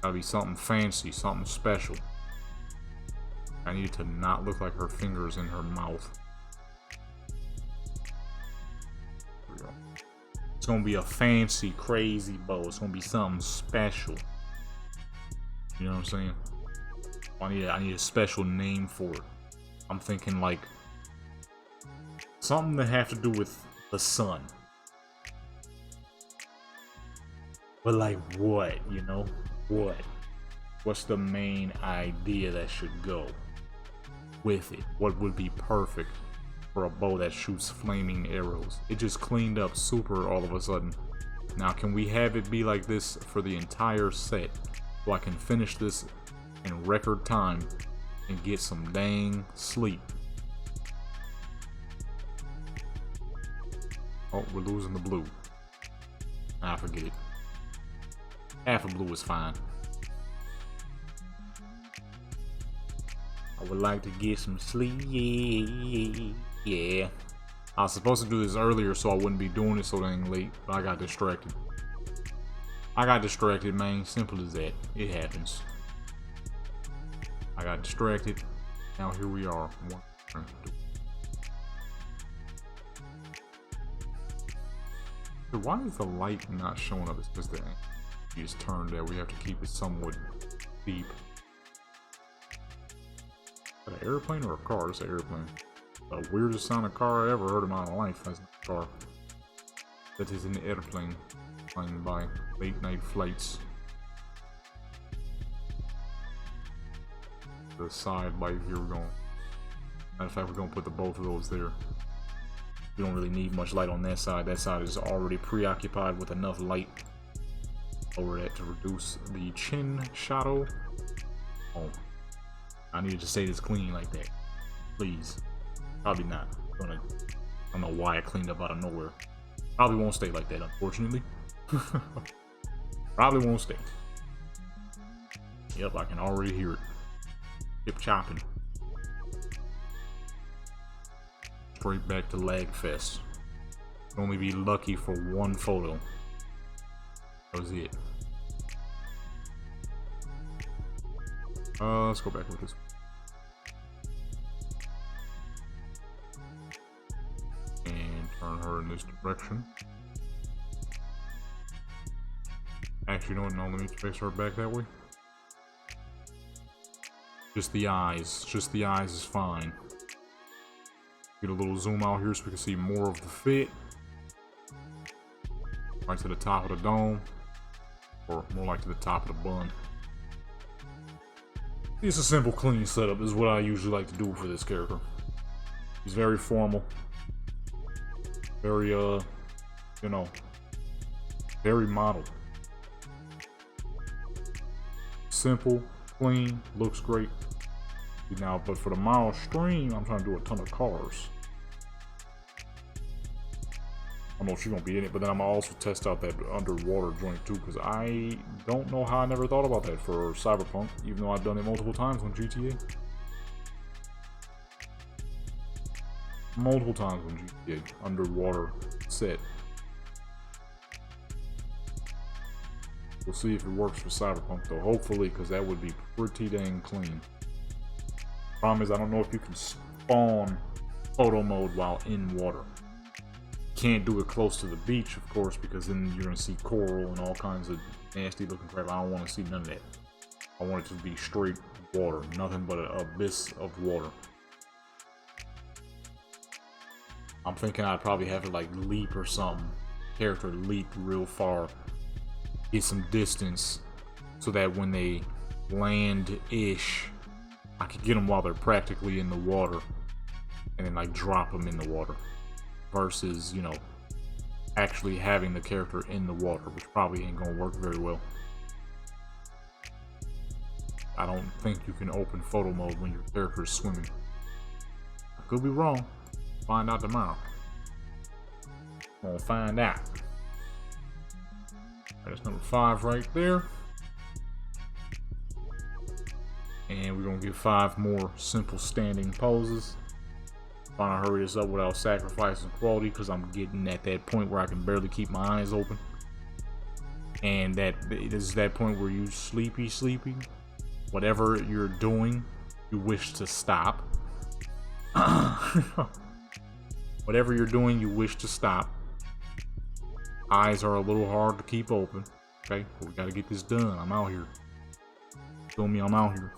Gotta be something fancy, something special. I need it to not look like her fingers in her mouth. There we go. It's gonna be a fancy, crazy bow. It's gonna be something special. You know what I'm saying? I need a special name for it. I'm thinking like something that have to do with the sun. But like what, you know? What? What's the main idea that should go with it? What would be perfect for a bow that shoots flaming arrows? It just cleaned up super all of a sudden. Now can we have it be like this for the entire set so I can finish this in record time and get some dang sleep? Oh, we're losing the blue. I forget it. Half of blue is fine. I would like to get some sleep. Yeah. I was supposed to do this earlier so I wouldn't be doing it so dang late, but I got distracted. Man. Simple as that. It happens. I got distracted. Now here we are. Why is the light not showing up? It's just that you just turned there. We have to keep it somewhat deep. Is that an airplane or a car? It's an airplane. The weirdest sounding car I ever heard in my life. That's not a car. That is an airplane flying by. Late night flights. The side light here we're going. Matter of fact, we're gonna put both of those there. We don't really need much light on that side. That side is already preoccupied with enough light over that to reduce the chin shadow. Oh, I needed to say this clean like that. Please. Probably not. I don't know why I cleaned up out of nowhere. Probably won't stay like that, unfortunately. Probably won't stay. Yep, I can already hear it. Chip chopping. Straight back to lag fest. Only be lucky for one photo. That was it. Let's go back with this. And turn her in this direction. Actually, no, let me face her back that way. Just the eyes. Just the eyes is fine. Get a little zoom out here so we can see more of the fit. Right to the top of the dome. Or more like to the top of the bun. It's a simple, clean setup. This is what I usually like to do for this character. He's very formal. Very, you know, very model. Simple, clean, looks great. Now, but for the mild stream, I'm trying to do a ton of cars. I don't know if she's gonna be in it, but then I'm gonna also test out that underwater joint too, because I don't know how I never thought about that for Cyberpunk, even though I've done it multiple times on GTA. Multiple times on GTA, underwater set. We'll see if it works for Cyberpunk though, hopefully, because that would be pretty dang clean. Problem is, I don't know if you can spawn photo mode while in water. can't do it close to the beach, of course, because then you're gonna see coral and all kinds of nasty looking crap. I don't want to see none of that. I want it to be straight water, nothing but an abyss of water. I'm thinking I'd probably have it like leap or something. Character leap real far, get some distance, so that when they land-ish, I could get them while they're practically in the water, and then like drop them in the water. Versus, you know, actually having the character in the water, which probably ain't gonna work very well. I don't think you can open photo mode when your character is swimming. I could be wrong. Find out tomorrow. Gonna find out. That's number 5 right there. And we're gonna get 5 more simple standing poses. Trying to hurry this up without sacrificing quality, because I'm getting at that point where I can barely keep my eyes open. And this is that point where you sleepy. Whatever you're doing, you wish to stop. Whatever you're doing, you wish to stop. Eyes are a little hard to keep open. Okay, but we gotta get this done. I'm out here. Feel me? I'm out here.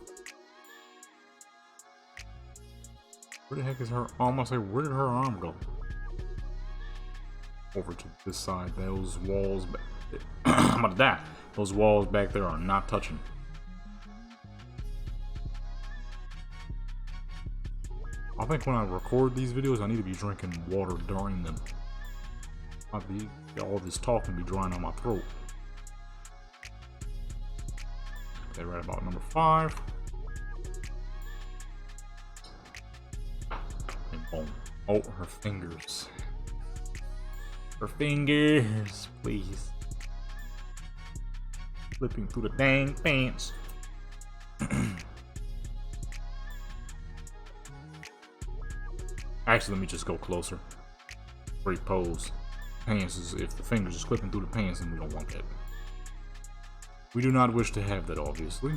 Where the heck is her arm? I say, where did her arm go? Over to this side. Those walls back there. I'm about to die. Those walls back there are not touching. I think when I record these videos, I need to be drinking water during them. All this talking be drying on my throat. Okay, right about number 5. And boom. Oh, her fingers. Her fingers, please. Flipping through the dang pants. Actually, let me just go closer. Great pose. Pants is, if the fingers is clipping through the pants, then we don't want that. We do not wish to have that, obviously.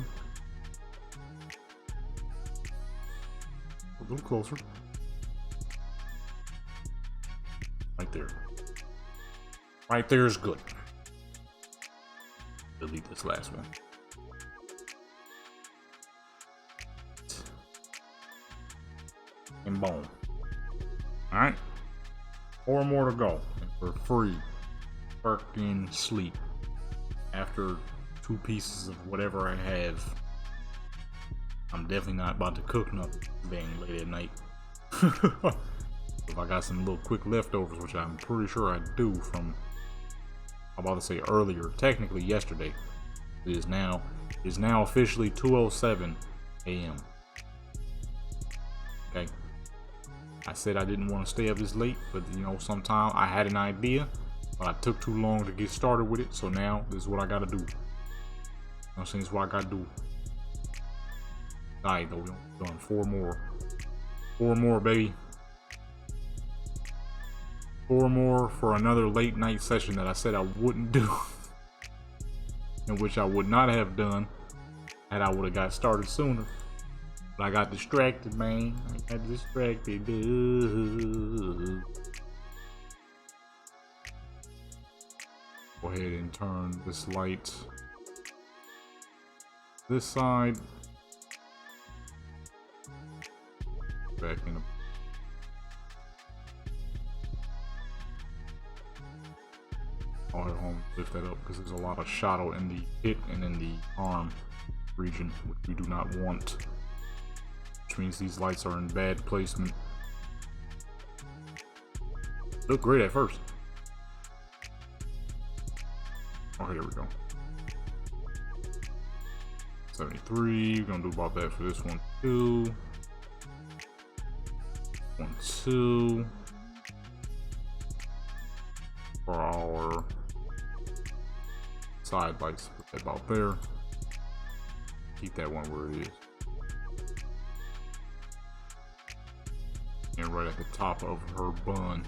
A little closer. Right there. Right there is good. Delete this last one. And boom. Alright. 4 more to go. And we're free. Fucking sleep. After 2 pieces of whatever I have. I'm definitely not about to cook nothing being late at night. If I got some little quick leftovers, which I'm pretty sure I do from, I'm about to say earlier, technically yesterday. It is now officially 2:07 a.m. Okay. I said I didn't want to stay up this late, but you know, sometime I had an idea, but I took too long to get started with it, so now this is what I gotta do. You know what I'm saying? This is what I gotta do. Alright, though, we're done 4 more. 4 more, baby. 4 more for another late night session that I said I wouldn't do. In which I would not have done had I would have got started sooner. But I got distracted, man. I got distracted. Go ahead and turn this light this side. Back in. I'll head home, lift that up because there's a lot of shadow in the hip and in the arm region, which we do not want. Which means these lights are in bad placement. Look great at first. Oh, here we go. 73. We're gonna do about that for this one too. 1, 2. For our side lights, put that about there. Keep that one where it is. And right at the top of her bun.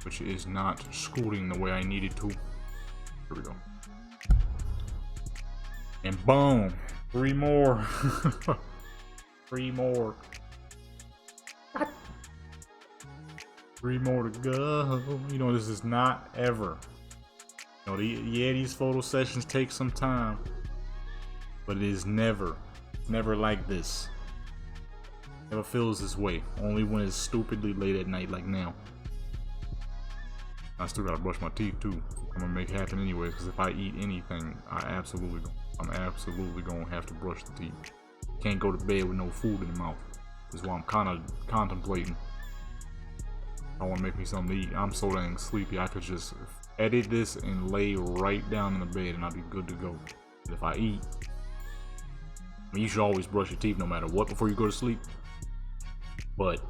Which is not scooting the way I need it to. Here we go. And boom! 3 more. 3 more. 3 more to go. You know, this is not ever. You know, these photo sessions take some time, but it is never like this. Never feels this way. Only when it's stupidly late at night, like now. I still gotta brush my teeth too. I'm gonna make it happen anyways, because if I eat anything, I'm absolutely gonna have to brush the teeth. Can't go to bed with no food in the mouth. That's why I'm kind of contemplating. I want to make me something to eat. I'm so dang sleepy. I could just edit this and lay right down in the bed and I'll be good to go. But if I eat, I mean, you should always brush your teeth no matter what before you go to sleep. But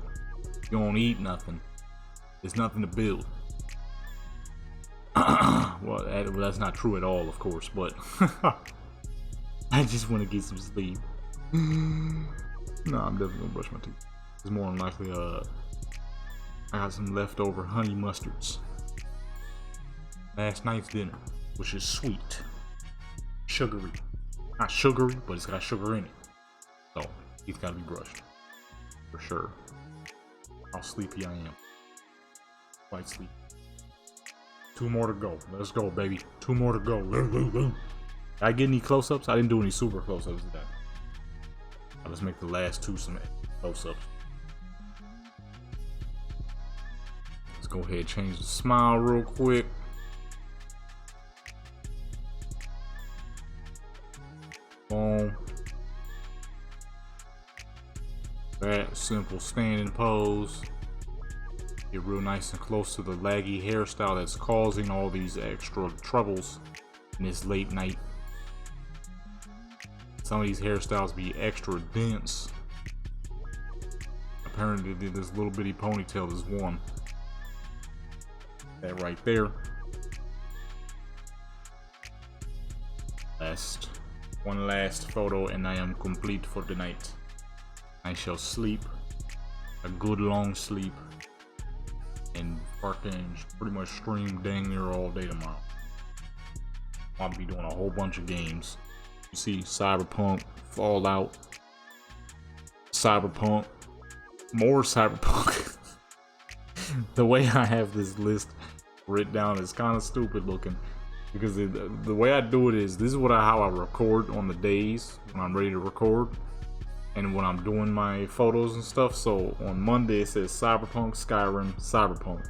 if you don't eat nothing, there's nothing to build. Well, that's not true at all, of course, but I just want to get some sleep. No, I'm definitely gonna brush my teeth. It's more than likely, I got some leftover honey mustards. Last night's dinner, which is sweet. Sugary. Not sugary, but it's got sugar in it. So, teeth gotta be brushed. For sure. How sleepy I am. Quite sleepy. 2 more to go. Let's go, baby. 2 more to go. Did I get any close-ups? I didn't do any super close-ups today. Let's make the last 2 some close-ups. Let's go ahead and change the smile real quick. Boom. That simple standing pose. Get real nice and close to the laggy hairstyle that's causing all these extra troubles in this late night. Some of these hairstyles be extra dense. Apparently this little bitty ponytail is one. That right there. One last photo and I am complete for the night. I shall sleep a good long sleep and fucking pretty much stream dang near all day tomorrow. I'll be doing a whole bunch of games. You see Cyberpunk, Fallout, Cyberpunk, more Cyberpunk. The way I have this list written down is kind of stupid looking, because the way I do it is, this is how I record on the days when I'm ready to record and when I'm doing my photos and stuff. So on Monday it says Cyberpunk, Skyrim, Cyberpunk.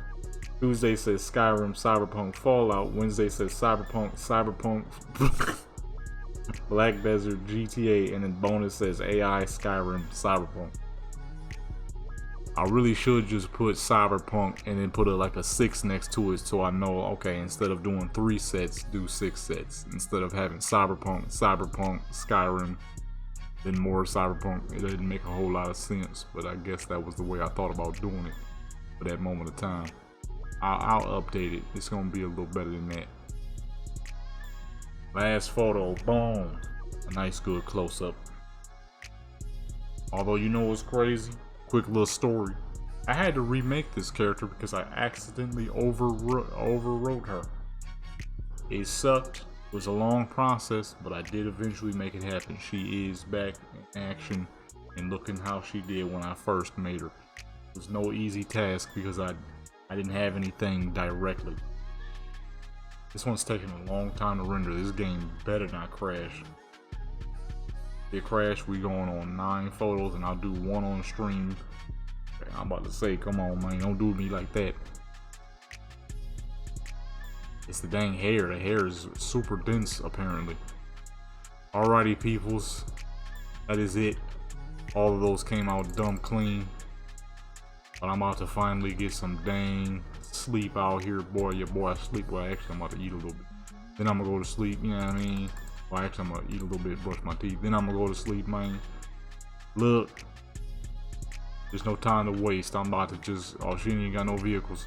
Tuesday says Skyrim, Cyberpunk, Fallout. Wednesday says Cyberpunk, Black Desert, GTA, and then bonus says AI, Skyrim, Cyberpunk. I really should just put Cyberpunk and then put like a 6 next to it, so I know, okay, instead of doing 3 sets, do 6 sets. Instead of having Cyberpunk, Skyrim, then more Cyberpunk. It didn't make a whole lot of sense, but I guess that was the way I thought about doing it for that moment of time. I'll update it. It's gonna be a little better than that. Last photo, boom. A nice good close-up. Although, you know what's crazy? Quick little story. I had to remake this character because I accidentally overwrote her. It sucked. It was a long process, but I did eventually make it happen. She is back in action and looking how she did when I first made her. It was no easy task because I didn't have anything directly. This one's taking a long time to render. This game better not crash. If it crash, we going on 9 photos and I'll do 1 on stream. I'm about to say, come on, man, don't do me like that. It's the dang hair. The hair is super dense, apparently. Alrighty, peoples. That is it. All of those came out dumb clean. But I'm about to finally get some dang sleep out here, boy. Your boy sleep. Well, actually, I'm about to eat a little bit. Then I'm gonna go to sleep, you know what I mean? Well, actually, I'm gonna eat a little bit, brush my teeth. Then I'm gonna go to sleep, man. Look. There's no time to waste. I'm about to just, oh, she ain't got no vehicles.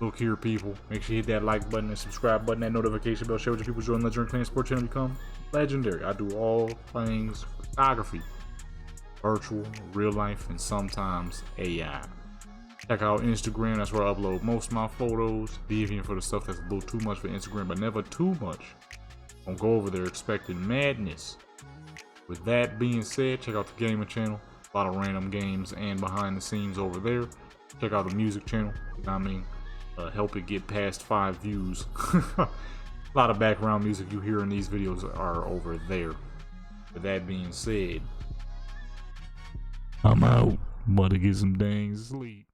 Look here, people. Make sure you hit that like button and subscribe button, that notification bell. Share with your people. Join Legendary Clan Sport Channel. Become legendary. I do all things photography. Virtual, real life, and sometimes AI. Check out Instagram. That's where I upload most of my photos. Deviant for the stuff that's a little too much for Instagram, but never too much. Don't go over there expecting madness. With that being said, check out the gaming channel. A lot of random games and behind the scenes over there. check out the music channel. You know what I mean? Help it get past 5 views. A lot of background music you hear in these videos are over there. With that being said, I'm out. I'm about to get some dang sleep.